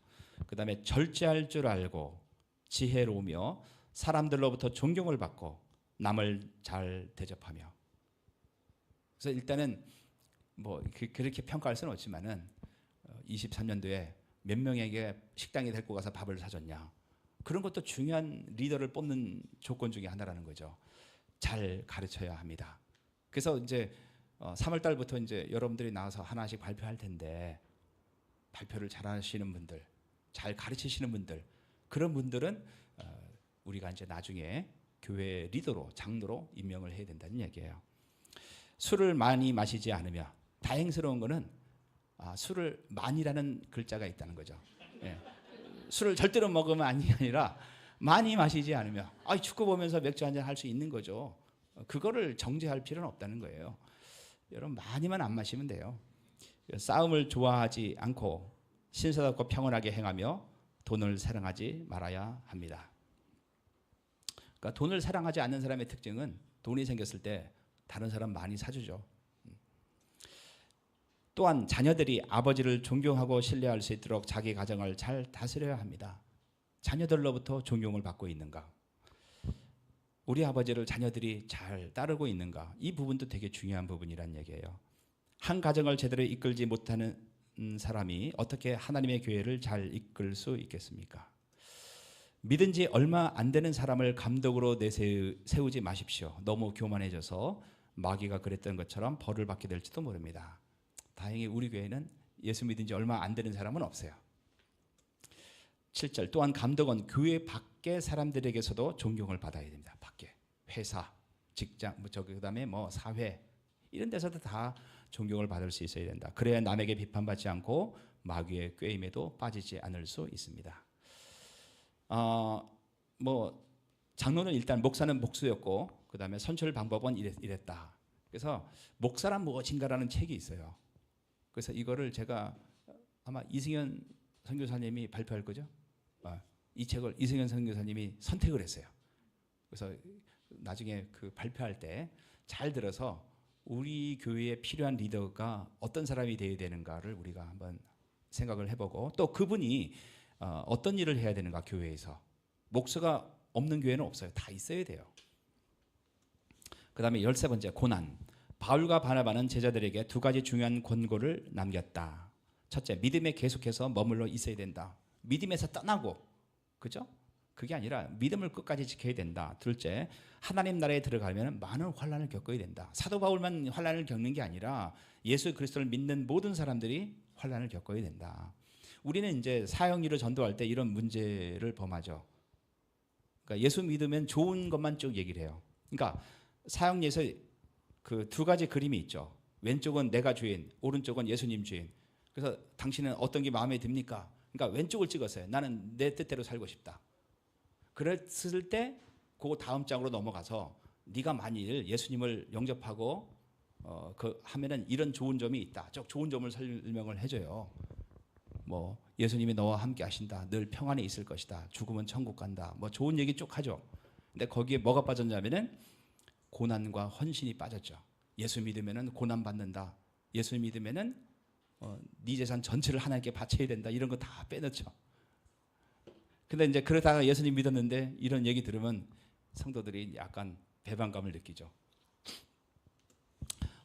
그다음에 절제할 줄 알고 지혜로우며 사람들로부터 존경을 받고 남을 잘 대접하며. 그래서 일단은 뭐 그렇게 평가할 수는 없지만은 23년도에 몇 명에게 식당에 데리고 가서 밥을 사줬냐. 그런 것도 중요한 리더를 뽑는 조건 중에 하나라는 거죠. 잘 가르쳐야 합니다. 그래서 이제 3월 달부터 이제 여러분들이 나와서 하나씩 발표할 텐데 발표를 잘 하시는 분들, 잘 가르치시는 분들, 그런 분들은 우리가 이제 나중에 교회 리더로, 장로로 임명을 해야 된다는 얘기예요. 술을 많이 마시지 않으며, 다행스러운 거는 술을 많이라는 글자가 있다는 거죠. 예. 술을 절대로 먹으면 아니라 많이 마시지 않으며, 축구 보면서 맥주 한잔 할 수 있는 거죠. 그거를 정죄할 필요는 없다는 거예요. 여러분 많이만 안 마시면 돼요. 싸움을 좋아하지 않고 신사답고 평온하게 행하며 돈을 사랑하지 말아야 합니다. 그러니까 돈을 사랑하지 않는 사람의 특징은 돈이 생겼을 때 다른 사람 많이 사주죠. 또한 자녀들이 아버지를 존경하고 신뢰할 수 있도록 자기 가정을 잘 다스려야 합니다. 자녀들로부터 존경을 받고 있는가? 우리 아버지를 자녀들이 잘 따르고 있는가? 이 부분도 되게 중요한 부분이란 얘기예요. 한 가정을 제대로 이끌지 못하는 사람이 어떻게 하나님의 교회를 잘 이끌 수 있겠습니까? 믿은 지 얼마 안 되는 사람을 감독으로 내세우지 마십시오. 너무 교만해져서 마귀가 그랬던 것처럼 벌을 받게 될지도 모릅니다. 다행히 우리 교회는 예수 믿은 지 얼마 안 되는 사람은 없어요. 7절 또한 감독은 교회 밖의 사람들에게서도 존경을 받아야 됩니다. 밖에 회사, 직장, 그다음에 사회 이런 데서도 다 존경을 받을 수 있어야 된다. 그래야 남에게 비판받지 않고 마귀의 꾀임에도 빠지지 않을 수 있습니다. 장로는 일단 목사는 목수였고 그다음에 선출 방법은 이랬다. 그래서 목사란 무엇인가라는 책이 있어요. 그래서 이거를 제가 아마 이승현 선교사님이 발표할 거죠. 이 책을 이승현 선교사님이 선택을 했어요. 그래서 나중에 그 발표할 때 잘 들어서 우리 교회에 필요한 리더가 어떤 사람이 되어야 되는가를 우리가 한번 생각을 해보고 또 그분이 어떤 일을 해야 되는가 교회에서. 목수가 없는 교회는 없어요. 다 있어야 돼요. 그 다음에 13번째 고난. 바울과 바나바는 제자들에게 두 가지 중요한 권고를 남겼다. 첫째, 믿음에 계속해서 머물러 있어야 된다. 믿음에서 떠나고, 그죠? 그게 아니라 믿음을 끝까지 지켜야 된다. 둘째, 하나님 나라에 들어가면 많은 환난을 겪어야 된다. 사도 바울만 환난을 겪는 게 아니라 예수 그리스도를 믿는 모든 사람들이 환난을 겪어야 된다. 우리는 이제 사형리로 전도할 때 이런 문제를 범하죠. 그러니까 예수 믿으면 좋은 것만 쭉 얘기를 해요. 그러니까 사형리에서 그 두 가지 그림이 있죠. 왼쪽은 내가 주인, 오른쪽은 예수님 주인. 그래서 당신은 어떤 게 마음에 듭니까? 그러니까 왼쪽을 찍었어요. 나는 내 뜻대로 살고 싶다. 그랬을 때 그 다음 장으로 넘어가서 네가 만일 예수님을 영접하고 하면은 이런 좋은 점이 있다. 저 좋은 점을 설명을 해줘요. 예수님이 너와 함께 하신다. 늘 평안에 있을 것이다. 죽으면 천국 간다. 좋은 얘기 쭉 하죠. 근데 거기에 뭐가 빠졌냐면은 고난과 헌신이 빠졌죠. 예수 믿으면은 고난 받는다. 예수 믿으면은 네 재산 전체를 하나님께 바쳐야 된다. 이런 거 다 빼놓죠. 근데 이제 그러다가 예수님 믿었는데 이런 얘기 들으면 성도들이 약간 배반감을 느끼죠.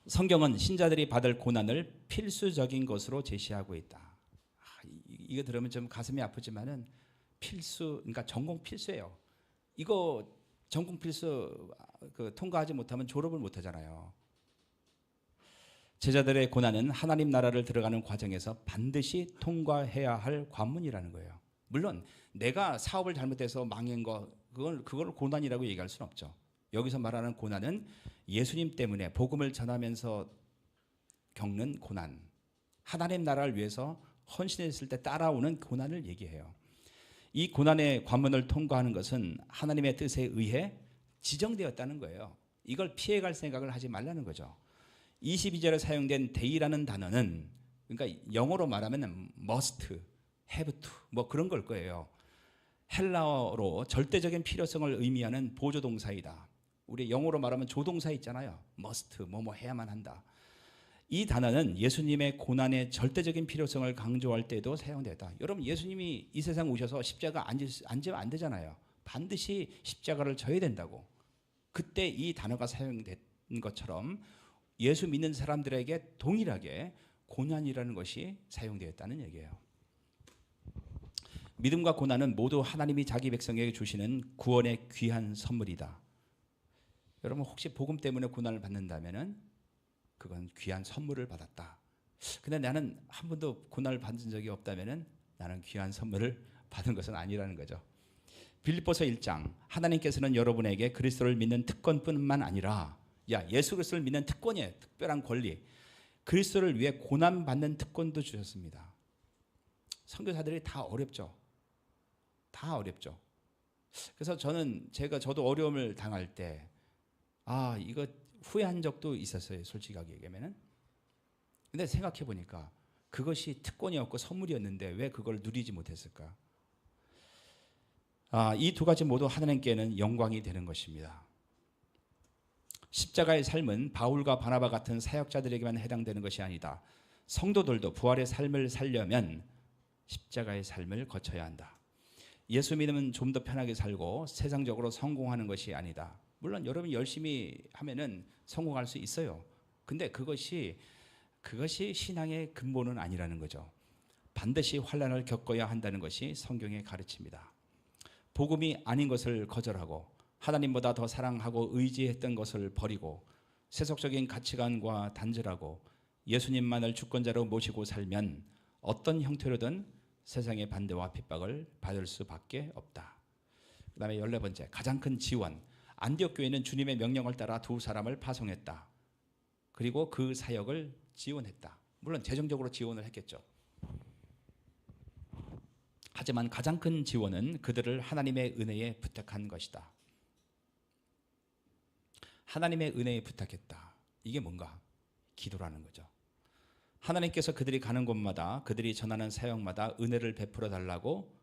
성경은 신자들이 받을 고난을 필수적인 것으로 제시하고 있다. 이거 들으면 좀 가슴이 아프지만은 필수, 그러니까 전공 필수예요. 이거 전공 필수 통과하지 못하면 졸업을 못 하잖아요. 제자들의 고난은 하나님 나라를 들어가는 과정에서 반드시 통과해야 할 관문이라는 거예요. 물론 내가 사업을 잘못해서 망한 거 그걸 고난이라고 얘기할 수는 없죠. 여기서 말하는 고난은 예수님 때문에 복음을 전하면서 겪는 고난, 하나님 나라를 위해서 헌신했을 때 따라오는 고난을 얘기해요. 이 고난의 관문을 통과하는 것은 하나님의 뜻에 의해 지정되었다는 거예요. 이걸 피해갈 생각을 하지 말라는 거죠. 22절에 사용된 day라는 단어는 그러니까 영어로 말하면 must, have to 뭐 그런 걸 거예요. 헬라어로 절대적인 필요성을 의미하는 보조동사이다. 우리 영어로 말하면 조동사 있잖아요. must 뭐뭐 해야만 한다. 이 단어는 예수님의 고난의 절대적인 필요성을 강조할 때도 사용됐다. 여러분 예수님이 이 세상 오셔서 십자가 앉으면 안 되잖아요. 반드시 십자가를 져야 된다고. 그때 이 단어가 사용된 것처럼 예수 믿는 사람들에게 동일하게 고난이라는 것이 사용되었다는 얘기예요. 믿음과 고난은 모두 하나님이 자기 백성에게 주시는 구원의 귀한 선물이다. 여러분 혹시 복음 때문에 고난을 받는다면은 그건 귀한 선물을 받았다. 근데 나는 한 번도 고난을 받은 적이 없다면은 나는 귀한 선물을 받은 것은 아니라는 거죠. 빌립보서 1장 하나님께서는 여러분에게 그리스도를 믿는 특권뿐만 아니라 예수 그리스도를 믿는 특권이에요. 특별한 권리. 그리스도를 위해 고난 받는 특권도 주셨습니다. 선교사들이 다 어렵죠. 다 어렵죠. 그래서 저도 어려움을 당할 때 이거 후회한 적도 있었어요. 솔직하게 얘기하면은. 근데 생각해 보니까 그것이 특권이었고 선물이었는데 왜 그걸 누리지 못했을까? 이 두 가지 모두 하나님께는 영광이 되는 것입니다. 십자가의 삶은 바울과 바나바 같은 사역자들에게만 해당되는 것이 아니다. 성도들도 부활의 삶을 살려면 십자가의 삶을 거쳐야 한다. 예수 믿으면 좀 더 편하게 살고 세상적으로 성공하는 것이 아니다. 물론 여러분이 열심히 하면은 성공할 수 있어요. 근데 그것이 신앙의 근본은 아니라는 거죠. 반드시 환난을 겪어야 한다는 것이 성경의 가르침이다. 복음이 아닌 것을 거절하고 하나님보다 더 사랑하고 의지했던 것을 버리고 세속적인 가치관과 단절하고 예수님만을 주권자로 모시고 살면 어떤 형태로든 세상의 반대와 핍박을 받을 수밖에 없다. 그 다음에 14번째, 가장 큰 지원. 안디옥 교회는 주님의 명령을 따라 두 사람을 파송했다. 그리고 그 사역을 지원했다. 물론 재정적으로 지원을 했겠죠. 하지만 가장 큰 지원은 그들을 하나님의 은혜에 부탁한 것이다. 하나님의 은혜에 부탁했다. 이게 뭔가? 기도라는 거죠. 하나님께서 그들이 가는 곳마다 그들이 전하는 사역마다 은혜를 베풀어 달라고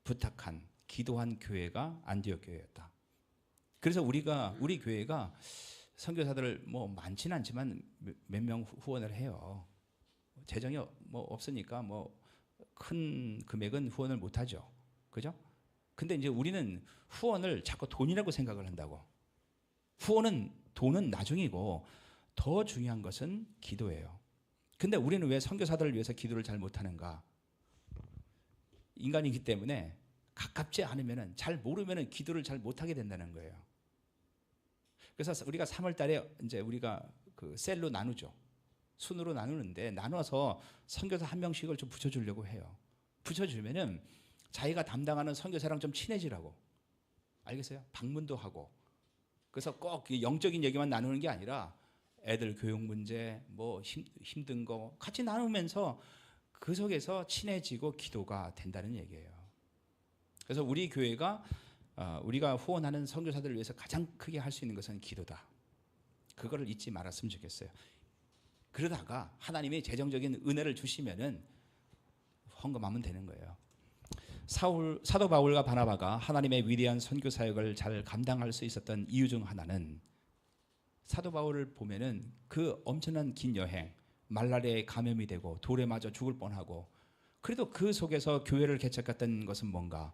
부탁한 기도한 교회가 안디옥 교회였다. 그래서 우리 교회가 선교사들을 뭐 많지는 않지만 몇 명 후원을 해요. 재정이 뭐 없으니까 뭐 큰 금액은 후원을 못 하죠. 그죠? 근데 이제 우리는 후원을 자꾸 돈이라고 생각을 한다고. 돈은 나중이고 더 중요한 것은 기도예요. 근데 우리는 왜 선교사들을 위해서 기도를 잘 못하는가? 인간이기 때문에 가깝지 않으면은 잘 모르면은 기도를 잘 못하게 된다는 거예요. 그래서 우리가 3월 달에 이제 우리가 그 셀로 나누죠. 순으로 나누는데 나눠서 선교사 한 명씩을 좀 붙여주려고 해요. 붙여주면은 자기가 담당하는 선교사랑 좀 친해지라고. 알겠어요? 방문도 하고. 그래서 꼭 영적인 얘기만 나누는 게 아니라 애들 교육 문제, 뭐 힘든 거 같이 나누면서 그 속에서 친해지고 기도가 된다는 얘기예요. 그래서 우리 교회가 우리가 후원하는 선교사들을 위해서 가장 크게 할 수 있는 것은 기도다. 그거를 잊지 말았으면 좋겠어요. 그러다가 하나님이 재정적인 은혜를 주시면은 헌금하면 되는 거예요. 사도 바울과 바나바가 하나님의 위대한 선교 사역을 잘 감당할 수 있었던 이유 중 하나는 사도 바울을 보면은 그 엄청난 긴 여행, 말라리아에 감염이 되고 돌에 맞아 죽을 뻔하고 그래도 그 속에서 교회를 개척했던 것은 뭔가?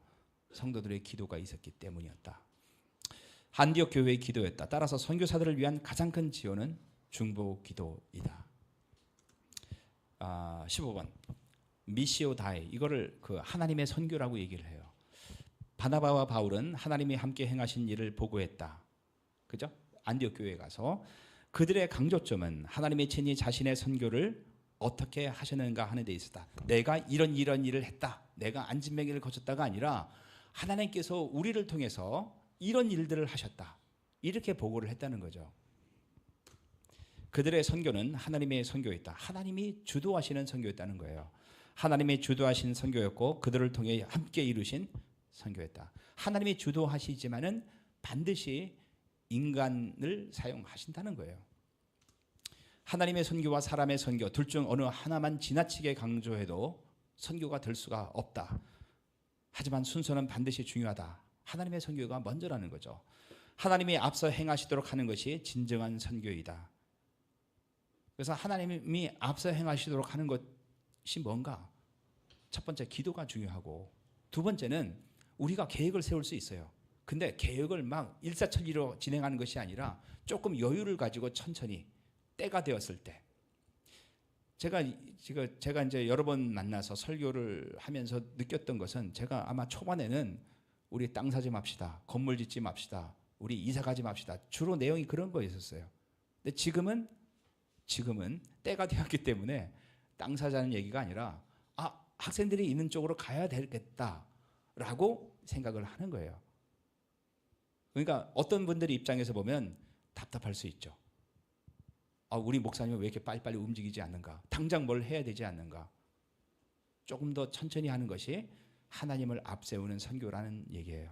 성도들의 기도가 있었기 때문이었다. 안디옥 교회의 기도였다. 따라서 선교사들을 위한 가장 큰 지원은 중보 기도이다. 15번. 미시오 다이 이거를 그 하나님의 선교라고 얘기를 해요. 바나바와 바울은 하나님이 함께 행하신 일을 보고했다. 그죠? 안디옥 교회에 가서 그들의 강조점은 하나님의 친히 자신의 선교를 어떻게 하시는가 하는 데 있었다. 내가 이런 일을 했다. 내가 안진뱅이를 거쳤다가 아니라 하나님께서 우리를 통해서 이런 일들을 하셨다. 이렇게 보고를 했다는 거죠. 그들의 선교는 하나님의 선교였다. 하나님이 주도하시는 선교였다는 거예요. 하나님이 주도하신 선교였고 그들을 통해 함께 이루신 선교였다. 하나님이 주도하시지만은 반드시 인간을 사용하신다는 거예요. 하나님의 선교와 사람의 선교 둘 중 어느 하나만 지나치게 강조해도 선교가 될 수가 없다. 하지만 순서는 반드시 중요하다. 하나님의 선교가 먼저라는 거죠. 하나님이 앞서 행하시도록 하는 것이 진정한 선교이다. 그래서 하나님이 앞서 행하시도록 하는 것이 뭔가? 첫 번째 기도가 중요하고 두 번째는 우리가 계획을 세울 수 있어요. 근데 계획을 막 일사천리로 진행하는 것이 아니라 조금 여유를 가지고 천천히 때가 되었을 때 제가 이제 여러 번 만나서 설교를 하면서 느꼈던 것은 제가 아마 초반에는 우리 땅 사지 맙시다. 건물 짓지 맙시다. 우리 이사 가지 맙시다. 주로 내용이 그런 거였었어요. 근데 지금은 때가 되었기 때문에 땅 사자는 얘기가 아니라 학생들이 있는 쪽으로 가야 되겠다라고 생각을 하는 거예요. 그러니까 어떤 분들의 입장에서 보면 답답할 수 있죠. 우리 목사님은 왜 이렇게 빨리빨리 움직이지 않는가? 당장 뭘 해야 되지 않는가? 조금 더 천천히 하는 것이 하나님을 앞세우는 선교라는 얘기예요.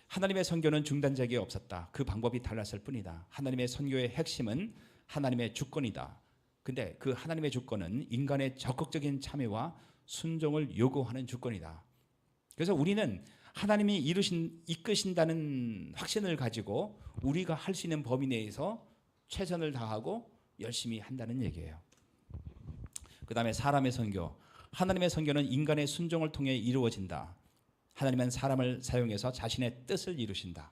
하나님의 선교는 중단적이 없었다. 그 방법이 달랐을 뿐이다. 하나님의 선교의 핵심은 하나님의 주권이다. 근데 그 하나님의 주권은 인간의 적극적인 참여와 순종을 요구하는 주권이다. 그래서 우리는 하나님이 이끄신다는 확신을 가지고 우리가 할 수 있는 범위 내에서 최선을 다하고 열심히 한다는 얘기예요. 그 다음에 사람의 선교. 하나님의 선교는 인간의 순종을 통해 이루어진다. 하나님은 사람을 사용해서 자신의 뜻을 이루신다.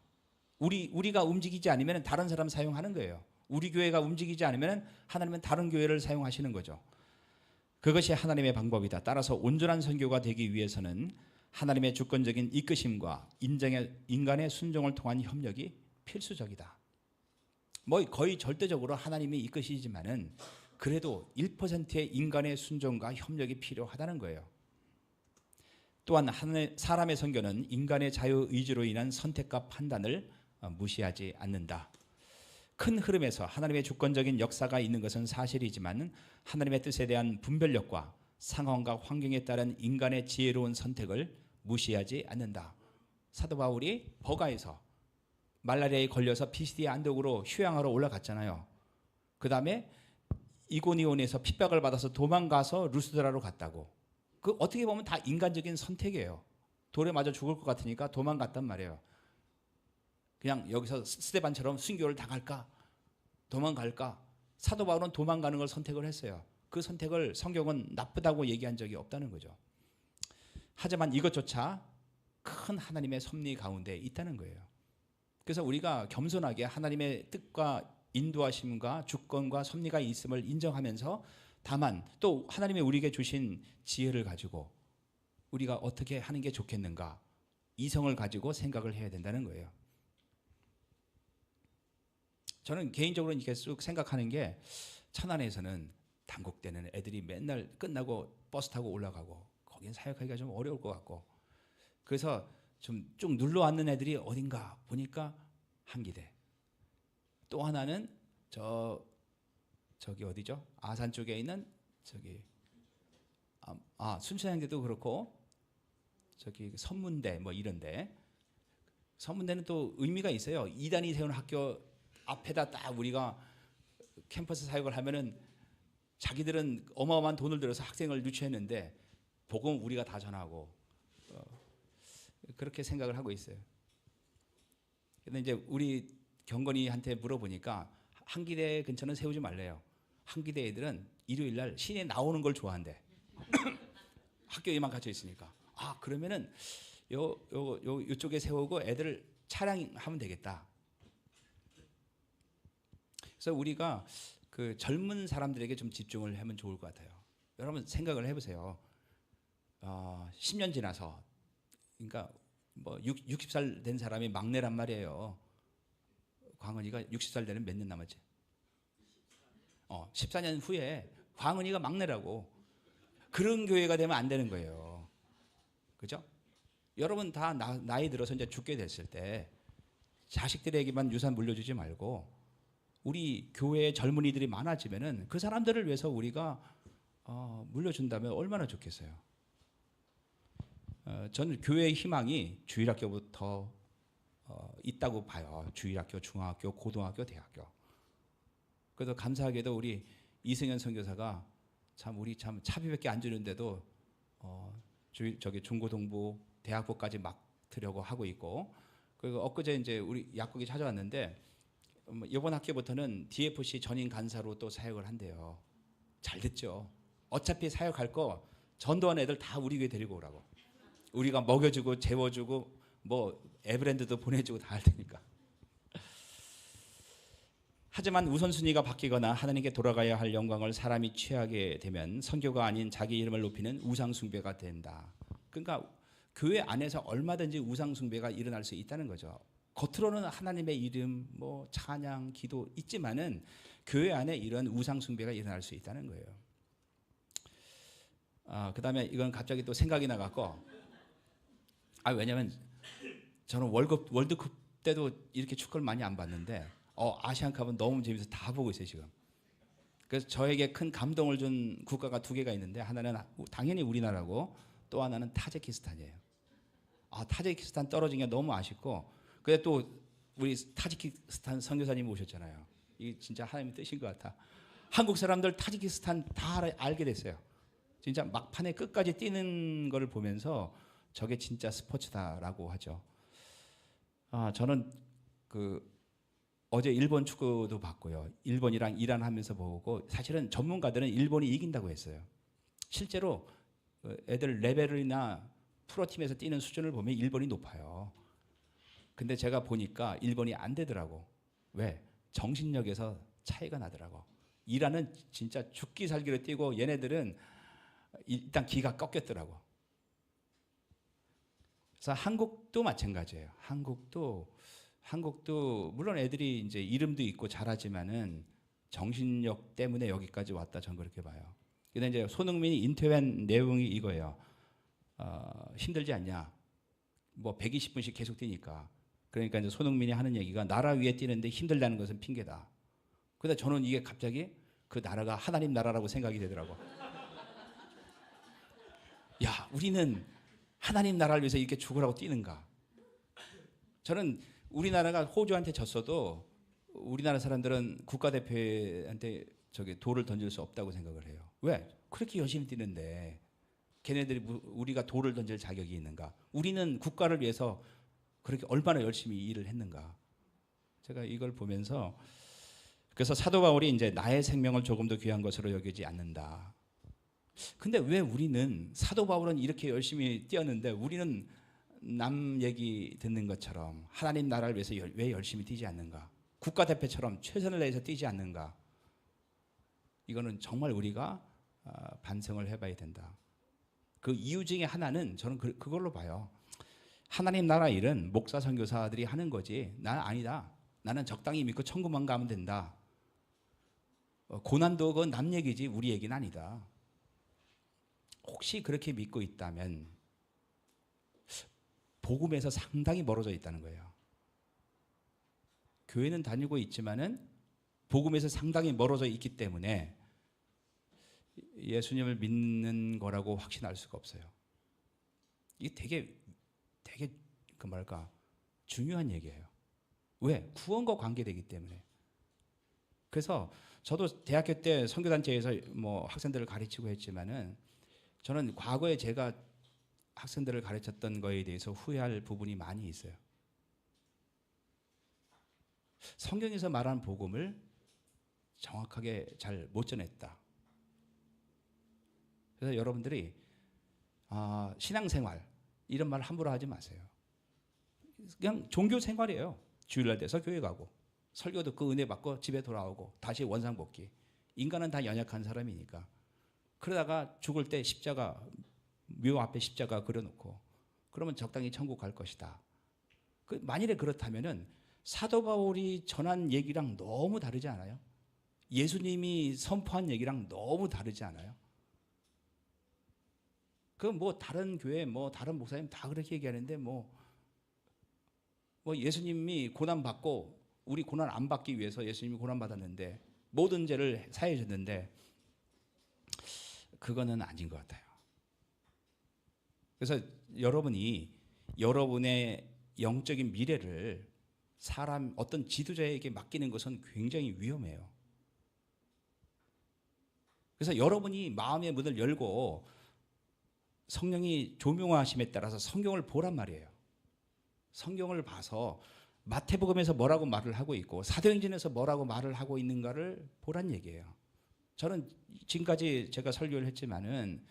우리가 움직이지 않으면 다른 사람 사용하는 거예요. 우리 교회가 움직이지 않으면 하나님은 다른 교회를 사용하시는 거죠. 그것이 하나님의 방법이다. 따라서 온전한 선교가 되기 위해서는 하나님의 주권적인 이끄심과 인간의 순종을 통한 협력이 필수적이다. 거의 절대적으로 하나님이 이끄시지만은 그래도 1%의 인간의 순종과 협력이 필요하다는 거예요. 또한 사람의 선교는 인간의 자유의지로 인한 선택과 판단을 무시하지 않는다. 큰 흐름에서 하나님의 주권적인 역사가 있는 것은 사실이지만 하나님의 뜻에 대한 분별력과 상황과 환경에 따른 인간의 지혜로운 선택을 무시하지 않는다. 사도 바울이 버가에서 말라리아에 걸려서 피시디아 안독으로 휴양하러 올라갔잖아요. 그 다음에 이고니온에서 핍박을 받아서 도망가서 루스드라로 갔다고. 그 어떻게 보면 다 인간적인 선택이에요. 돌에 맞아 죽을 것 같으니까 도망갔단 말이에요. 그냥 여기서 스데반처럼 순교를 당할까? 도망갈까? 사도 바울은 도망가는 걸 선택을 했어요. 그 선택을 성경은 나쁘다고 얘기한 적이 없다는 거죠. 하지만 이것조차 큰 하나님의 섭리 가운데 있다는 거예요. 그래서 우리가 겸손하게 하나님의 뜻과 인도하심과 주권과 섭리가 있음을 인정하면서 다만 또 하나님이 우리에게 주신 지혜를 가지고 우리가 어떻게 하는 게 좋겠는가 이성을 가지고 생각을 해야 된다는 거예요. 저는 개인적으로 이렇게 쑥 생각하는 게 천안에서는 단국대는 애들이 맨날 끝나고 버스 타고 올라가고 거긴 사역하기가 좀 어려울 것 같고 그래서 좀 쭉 눌러앉는 애들이 어딘가 보니까 한기대. 또 하나는 저기 어디죠? 아산 쪽에 있는 저기 순천향대도 그렇고 저기 선문대 뭐 이런데 선문대는 또 의미가 있어요. 2단이 세운 학교 앞에다 딱 우리가 캠퍼스 사역을 하면은 자기들은 어마어마한 돈을 들여서 학생을 유치했는데 복음 우리가 다 전하고 그렇게 생각을 하고 있어요. 근데 이제 우리 경건이한테 물어보니까 한기대 근처는 세우지 말래요. 한기대 애들은 일요일 날 시내 나오는 걸 좋아한대. 학교에만 갇혀 있으니까. 그러면은 요쪽에 세우고 애들을 차량하면 되겠다. 그래서 우리가 그 젊은 사람들에게 좀 집중을 하면 좋을 것 같아요. 여러분 생각을 해보세요. 10년 지나서 그러니까 뭐 60살 된 사람이 막내란 말이에요. 광은이가 60살 되는 몇 년 남았지? 14년 후에 광은이가 막내라고. 그런 교회가 되면 안 되는 거예요. 그죠? 여러분 다 나이 들어서 이제 죽게 됐을 때 자식들에게만 유산 물려주지 말고 우리 교회에 젊은이들이 많아지면은 그 사람들을 위해서 우리가 물려준다면 얼마나 좋겠어요. 저는 교회의 희망이 주일학교부터 있다고 봐요. 주일학교, 중학교, 고등학교, 대학교. 그래서 감사하게도 우리 이승현 선교사가 우리 참 차비밖에 안 주는데도 저기 중고등부, 대학부까지 맡으려고 하고 있고, 그리고 엊그제 이제 우리 약국이 찾아왔는데 이번 학기부터는 DFC 전임 간사로 또 사역을 한대요. 잘 됐죠. 어차피 사역할 거 전도한 애들 다 우리 교회 데리고 오라고. 우리가 먹여주고 재워주고 뭐 에브랜드도 보내주고 다 할 테니까. 하지만 우선순위가 바뀌거나 하나님께 돌아가야 할 영광을 사람이 취하게 되면 선교가 아닌 자기 이름을 높이는 우상숭배가 된다. 그러니까 교회 안에서 얼마든지 우상숭배가 일어날 수 있다는 거죠. 겉으로는 하나님의 이름, 뭐 찬양, 기도 있지만은 교회 안에 이런 우상숭배가 일어날 수 있다는 거예요. 그다음에 이건 갑자기 또 생각이 나갖고, 왜냐면 저는 월드컵 때도 이렇게 축구를 많이 안 봤는데 아시안컵은 너무 재밌어서 다 보고 있어요 지금. 그래서 저에게 큰 감동을 준 국가가 두 개가 있는데 하나는 당연히 우리나라고 또 하나는 타지키스탄이에요. 타지키스탄 떨어진 게 너무 아쉽고, 근데 또 우리 타지키스탄 선교사님 오셨잖아요. 이게 진짜 하나님의 뜻인 것 같아. 한국 사람들 타지키스탄 다 알게 됐어요. 진짜 막판에 끝까지 뛰는 거를 보면서 저게 진짜 스포츠다라고 하죠. 저는 어제 일본 축구도 봤고요. 일본이랑 이란 하면서 보고, 사실은 전문가들은 일본이 이긴다고 했어요. 실제로 애들 레벨이나 프로팀에서 뛰는 수준을 보면 일본이 높아요. 근데 제가 보니까 일본이 안 되더라고. 왜? 정신력에서 차이가 나더라고. 이란은 진짜 죽기 살기로 뛰고 얘네들은 일단 기가 꺾였더라고. 그래서 한국도 마찬가지예요. 한국도 물론 애들이 이제 이름도 있고 잘하지만은 정신력 때문에 여기까지 왔다, 저는 그렇게 봐요. 근데 이제 손흥민이 인터뷰한 내용이 이거예요. 힘들지 않냐? 뭐 120분씩 계속 뛰니까. 그러니까 이제 손흥민이 하는 얘기가 나라 위에 뛰는데 힘들다는 것은 핑계다. 근데 저는 이게 갑자기 그 나라가 하나님 나라라고 생각이 되더라고. 야, 우리는 하나님 나라를 위해서 이렇게 죽으라고 뛰는가? 저는 우리나라가 호주한테 졌어도 우리나라 사람들은 국가대표한테 돌을 던질 수 없다고 생각을 해요. 왜? 그렇게 열심히 뛰는데 걔네들이 우리가 돌을 던질 자격이 있는가? 우리는 국가를 위해서 그렇게 얼마나 열심히 일을 했는가? 제가 이걸 보면서, 그래서 사도 바울이 이제 나의 생명을 조금 더 귀한 것으로 여기지 않는다. 근데 왜 우리는, 사도 바울은 이렇게 열심히 뛰었는데 우리는 남 얘기 듣는 것처럼 하나님 나라를 위해서 왜 열심히 뛰지 않는가? 국가대표처럼 최선을 다해서 뛰지 않는가? 이거는 정말 우리가 반성을 해봐야 된다. 그 이유 중에 하나는 저는 그걸로 봐요. 하나님 나라 일은 목사 선교사들이 하는 거지 나는 아니다. 나는 적당히 믿고 천국만 가면 된다. 고난도 그건 남 얘기지 우리 얘기는 아니다. 혹시 그렇게 믿고 있다면 복음에서 상당히 멀어져 있다는 거예요. 교회는 다니고 있지만은 복음에서 상당히 멀어져 있기 때문에 예수님을 믿는 거라고 확신할 수가 없어요. 이게 되게 중요한 얘기예요. 왜? 구원과 관계되기 때문에. 그래서 저도 대학교 때 선교단체에서 뭐 학생들을 가르치고 했지만은 저는 과거에 제가 학생들을 가르쳤던 거에 대해서 후회할 부분이 많이 있어요. 성경에서 말하는 복음을 정확하게 잘 못 전했다. 그래서 여러분들이 신앙생활 이런 말 함부로 하지 마세요. 그냥 종교 생활이에요. 주일날 돼서 교회 가고 설교 듣고 은혜 받고 집에 돌아오고 다시 원상복귀. 인간은 다 연약한 사람이니까. 그러다가 죽을 때 십자가 묘 앞에 십자가 그려놓고 그러면 적당히 천국 갈 것이다. 만일에 그렇다면은 사도 바울이 전한 얘기랑 너무 다르지 않아요? 예수님이 선포한 얘기랑 너무 다르지 않아요? 그 뭐 다른 교회 뭐 다른 목사님 다 그렇게 얘기하는데 뭐 예수님이 고난 받고 우리 고난 안 받기 위해서 예수님이 고난 받았는데 모든 죄를 사해 줬는데 그거는 아닌 것 같아요. 그래서 여러분이 여러분의 영적인 미래를 어떤 지도자에게 맡기는 것은 굉장히 위험해요. 그래서 여러분이 마음의 문을 열고 성령이 조명하심에 따라서 성경을 보란 말이에요. 성경을 봐서 마태복음에서 뭐라고 말을 하고 있고 사도행전에서 뭐라고 말을 하고 있는가를 보란 얘기예요. 저는 지금까지 제가 설교를 했지만은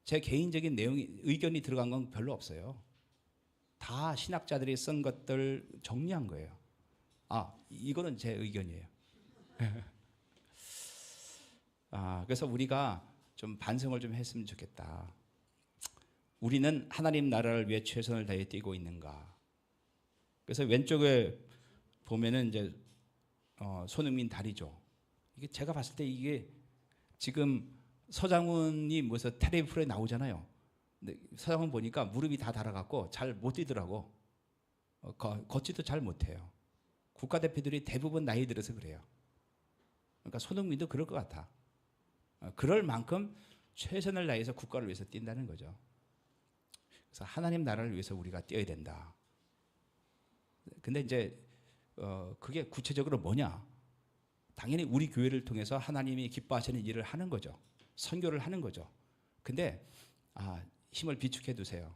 제 개인적인 의견이 들어간 건 별로 없어요. 다 신학자들이 쓴 것들 정리한 거예요. 이거는 제 의견이에요. 그래서 우리가 좀 반성을 좀 했으면 좋겠다. 우리는 하나님 나라를 위해 최선을 다해 뛰고 있는가? 그래서 왼쪽에 보면은 이제 손흥민 다리죠. 이게 제가 봤을 때 이게 지금 서장훈이 무슨 텔레비프로에 나오잖아요. 근데 서장훈 보니까 무릎이 다 닳아갖고 잘 못 뛰더라고. 걷지도 잘 못해요. 국가대표들이 대부분 나이 들어서 그래요. 그러니까 손흥민도 그럴 것 같아. 그럴 만큼 최선을 다해서 국가를 위해서 뛴다는 거죠. 그래서 하나님 나라를 위해서 우리가 뛰어야 된다. 근데 이제 그게 구체적으로 뭐냐? 당연히 우리 교회를 통해서 하나님이 기뻐하시는 일을 하는 거죠. 선교를 하는 거죠. 근데 힘을 비축해 두세요.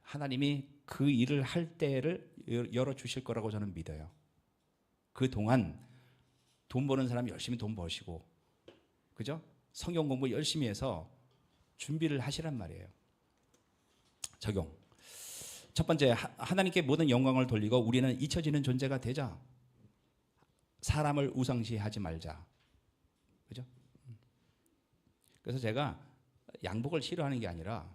하나님이 그 일을 할 때를 열어 주실 거라고 저는 믿어요. 그 동안 돈 버는 사람 열심히 돈 버시고, 그죠? 성경 공부 열심히 해서 준비를 하시란 말이에요. 적용. 첫 번째, 하나님께 모든 영광을 돌리고 우리는 잊혀지는 존재가 되자. 사람을 우상시하지 말자. 그죠? 그래서 제가 양복을 싫어하는 게 아니라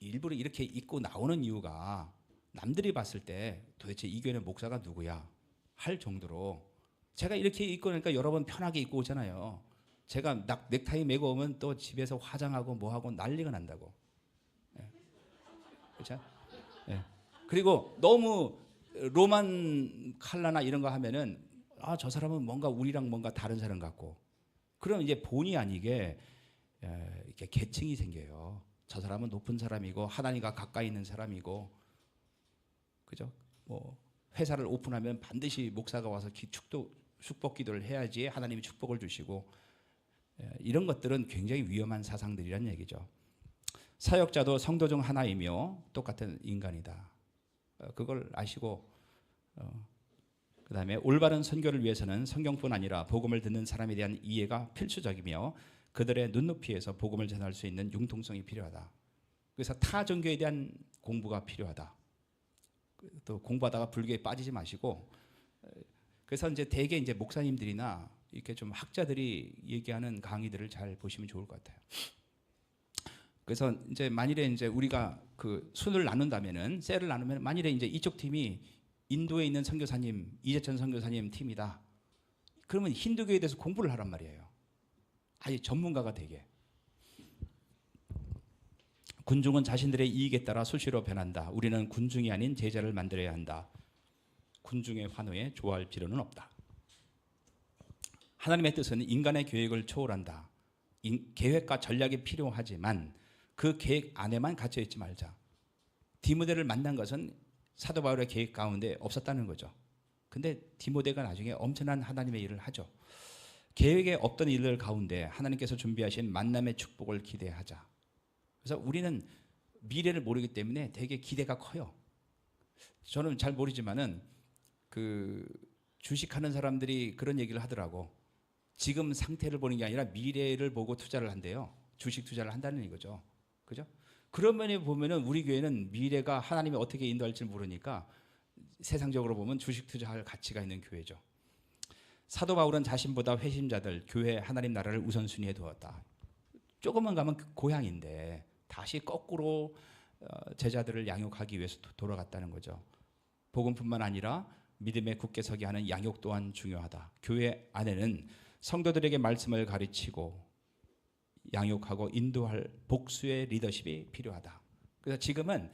일부러 이렇게 입고 나오는 이유가 남들이 봤을 때 도대체 이 교회는 목사가 누구야 할 정도로 제가 이렇게 입고 나니까 여러분 편하게 입고 오잖아요. 제가 넥타이 메고 오면 또 집에서 화장하고 뭐하고 난리가 난다고. 그렇죠? 그리고 너무 로만 칼라나 이런 거 하면은 저 사람은 뭔가 우리랑 뭔가 다른 사람 같고, 그럼 이제 본의 아니게 이렇게 계층이 생겨요. 저 사람은 높은 사람이고 하나님과 가까이 있는 사람이고, 그죠? 뭐 회사를 오픈하면 반드시 목사가 와서 축복 기도를 해야지 하나님이 축복을 주시고, 이런 것들은 굉장히 위험한 사상들이란 얘기죠. 사역자도 성도 중 하나이며 똑같은 인간이다. 그걸 아시고 그다음에 올바른 선교를 위해서는 성경뿐 아니라 복음을 듣는 사람에 대한 이해가 필수적이며 그들의 눈높이에서 복음을 전할 수 있는 융통성이 필요하다. 그래서 타 종교에 대한 공부가 필요하다. 또 공부하다가 불교에 빠지지 마시고, 그래서 이제 대개 이제 목사님들이나 이렇게 좀 학자들이 얘기하는 강의들을 잘 보시면 좋을 것 같아요. 그래서 이제 만일에 이제 우리가 그 순을 나눈다면은 셀을 나누면 만일에 이제 이쪽 팀이 인도에 있는 선교사님 이재천 선교사님 팀이다. 그러면 힌두교에 대해서 공부를 하란 말이에요. 아예 전문가가 되게. 군중은 자신들의 이익에 따라 수시로 변한다. 우리는 군중이 아닌 제자를 만들어야 한다. 군중의 환호에 좋아할 필요는 없다. 하나님의 뜻은 인간의 계획을 초월한다. 계획과 전략이 필요하지만 그 계획 안에만 갇혀 있지 말자. 디모데를 만난 것은 사도 바울의 계획 가운데 없었다는 거죠. 근데 디모데가 나중에 엄청난 하나님의 일을 하죠. 계획에 없던 일들 가운데 하나님께서 준비하신 만남의 축복을 기대하자. 그래서 우리는 미래를 모르기 때문에 되게 기대가 커요. 저는 잘 모르지만은 그 주식하는 사람들이 그런 얘기를 하더라고. 지금 상태를 보는 게 아니라 미래를 보고 투자를 한대요. 주식 투자를 한다는 이거죠. 그죠? 그런 면에 보면은 우리 교회는 미래가 하나님이 어떻게 인도할지 모르니까 세상적으로 보면 주식 투자할 가치가 있는 교회죠. 사도 바울은 자신보다 회심자들, 교회, 하나님 나라를 우선순위에 두었다. 조금만 가면 고향인데 다시 거꾸로 제자들을 양육하기 위해서 돌아갔다는 거죠. 복음뿐만 아니라 믿음에 굳게 서게 하는 양육 또한 중요하다. 교회 안에는 성도들에게 말씀을 가르치고 양육하고 인도할 복수의 리더십이 필요하다. 그래서 지금은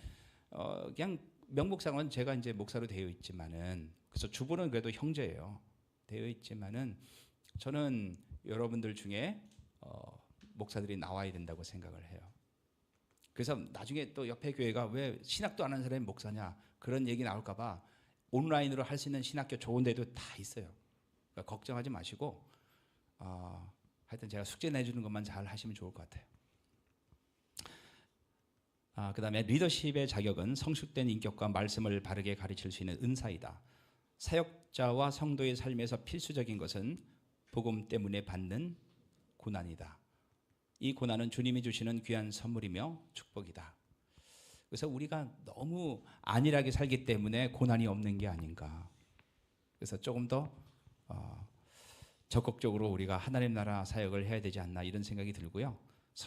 그냥 명목상은 제가 이제 목사로 되어 있지만은, 그래서 주부는 그래도 형제예요. 되어 있지만은 저는 여러분들 중에 목사들이 나와야 된다고 생각을 해요. 그래서 나중에 또 옆에 교회가 왜 신학도 안 하는 사람이 목사냐 그런 얘기 나올까봐 온라인으로 할 수 있는 신학교 좋은 데도 다 있어요. 그러니까 걱정하지 마시고 하여튼 제가 숙제 내주는 것만 잘 하시면 좋을 것 같아요. 그 다음에 리더십의 자격은 성숙된 인격과 말씀을 바르게 가르칠 수 있는 은사이다. 사역자와 성도의 삶에서 필수적인 것은 복음 때문에 받는 고난이다. 이 고난은 주님이 주시는 귀한 선물이며 축복이다. 그래서 우리가 너무 안일하게 살기 때문에 고난이 없는 게 아닌가. 그래서 조금 더 적극적으로 우리가 하나님 나라 사역을 해야 되지 않나 이런 생각이 들고요.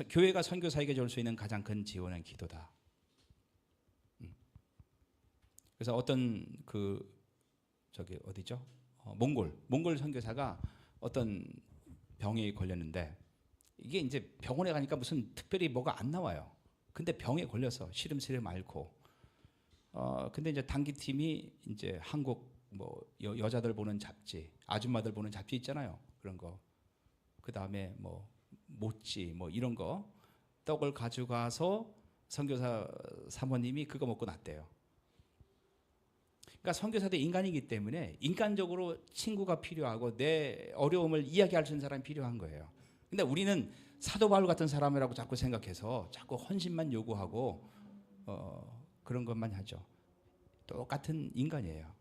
교회가 선교사에게 줄 수 있는 가장 큰 지원은 기도다. 그래서 어떤 어디죠? 몽골 선교사가 어떤 병에 걸렸는데, 이게 이제 병원에 가니까 무슨 특별히 뭐가 안 나와요. 근데 병에 걸려서 시름시름 앓고, 근데 이제 단기팀이 이제 한국 뭐 여자들 보는 잡지, 아줌마들 보는 잡지 있잖아요. 그런 거. 그 다음에 뭐 모찌 뭐 이런 거 떡을 가져가서 선교사 사모님이 그거 먹고 났대요. 그러니까 선교사도 인간이기 때문에 인간적으로 친구가 필요하고 내 어려움을 이야기할 수 있는 사람이 필요한 거예요. 근데 우리는 사도 바울 같은 사람이라고 자꾸 생각해서 자꾸 헌신만 요구하고 그런 것만 하죠. 똑같은 인간이에요.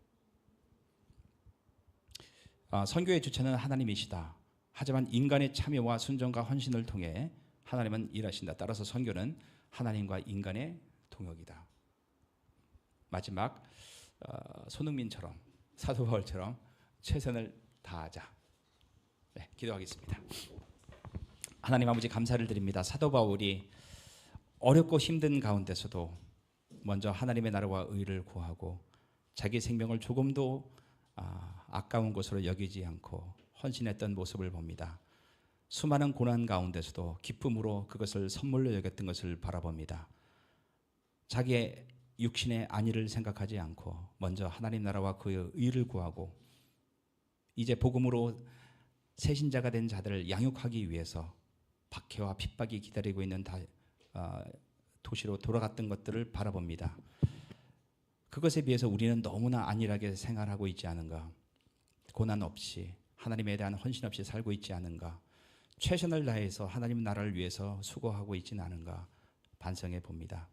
선교의 주체는 하나님이시다. 하지만 인간의 참여와 순종과 헌신을 통해 하나님은 일하신다. 따라서 선교는 하나님과 인간의 동역이다. 마지막 손흥민처럼, 사도 바울처럼 최선을 다하자. 네, 기도하겠습니다. 하나님 아버지 감사를 드립니다. 사도 바울이 어렵고 힘든 가운데서도 먼저 하나님의 나라와 의를 구하고 자기 생명을 조금도 아까운 것으로 여기지 않고 헌신했던 모습을 봅니다. 수많은 고난 가운데서도 기쁨으로 그것을 선물로 여겼던 것을 바라봅니다. 자기의 육신의 안위를 생각하지 않고 먼저 하나님 나라와 그의 의를 구하고 이제 복음으로 새신자가 된 자들을 양육하기 위해서 박해와 핍박이 기다리고 있는 도시로 돌아갔던 것들을 바라봅니다. 그것에 비해서 우리는 너무나 안일하게 생활하고 있지 않은가? 고난 없이 하나님에 대한 헌신 없이 살고 있지 않은가? 최선을 다해서 하나님 나라를 위해서 수고하고 있지는 않은가? 반성해 봅니다.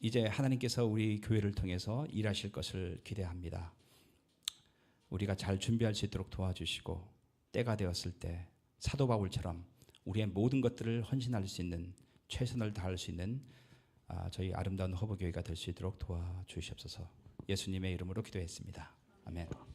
이제 하나님께서 우리 교회를 통해서 일하실 것을 기대합니다. 우리가 잘 준비할 수 있도록 도와주시고 때가 되었을 때 사도 바울처럼 우리의 모든 것들을 헌신할 수 있는, 최선을 다할 수 있는 저희 아름다운 허브교회가 될 수 있도록 도와주시옵소서. 예수님의 이름으로 기도했습니다. 아멘.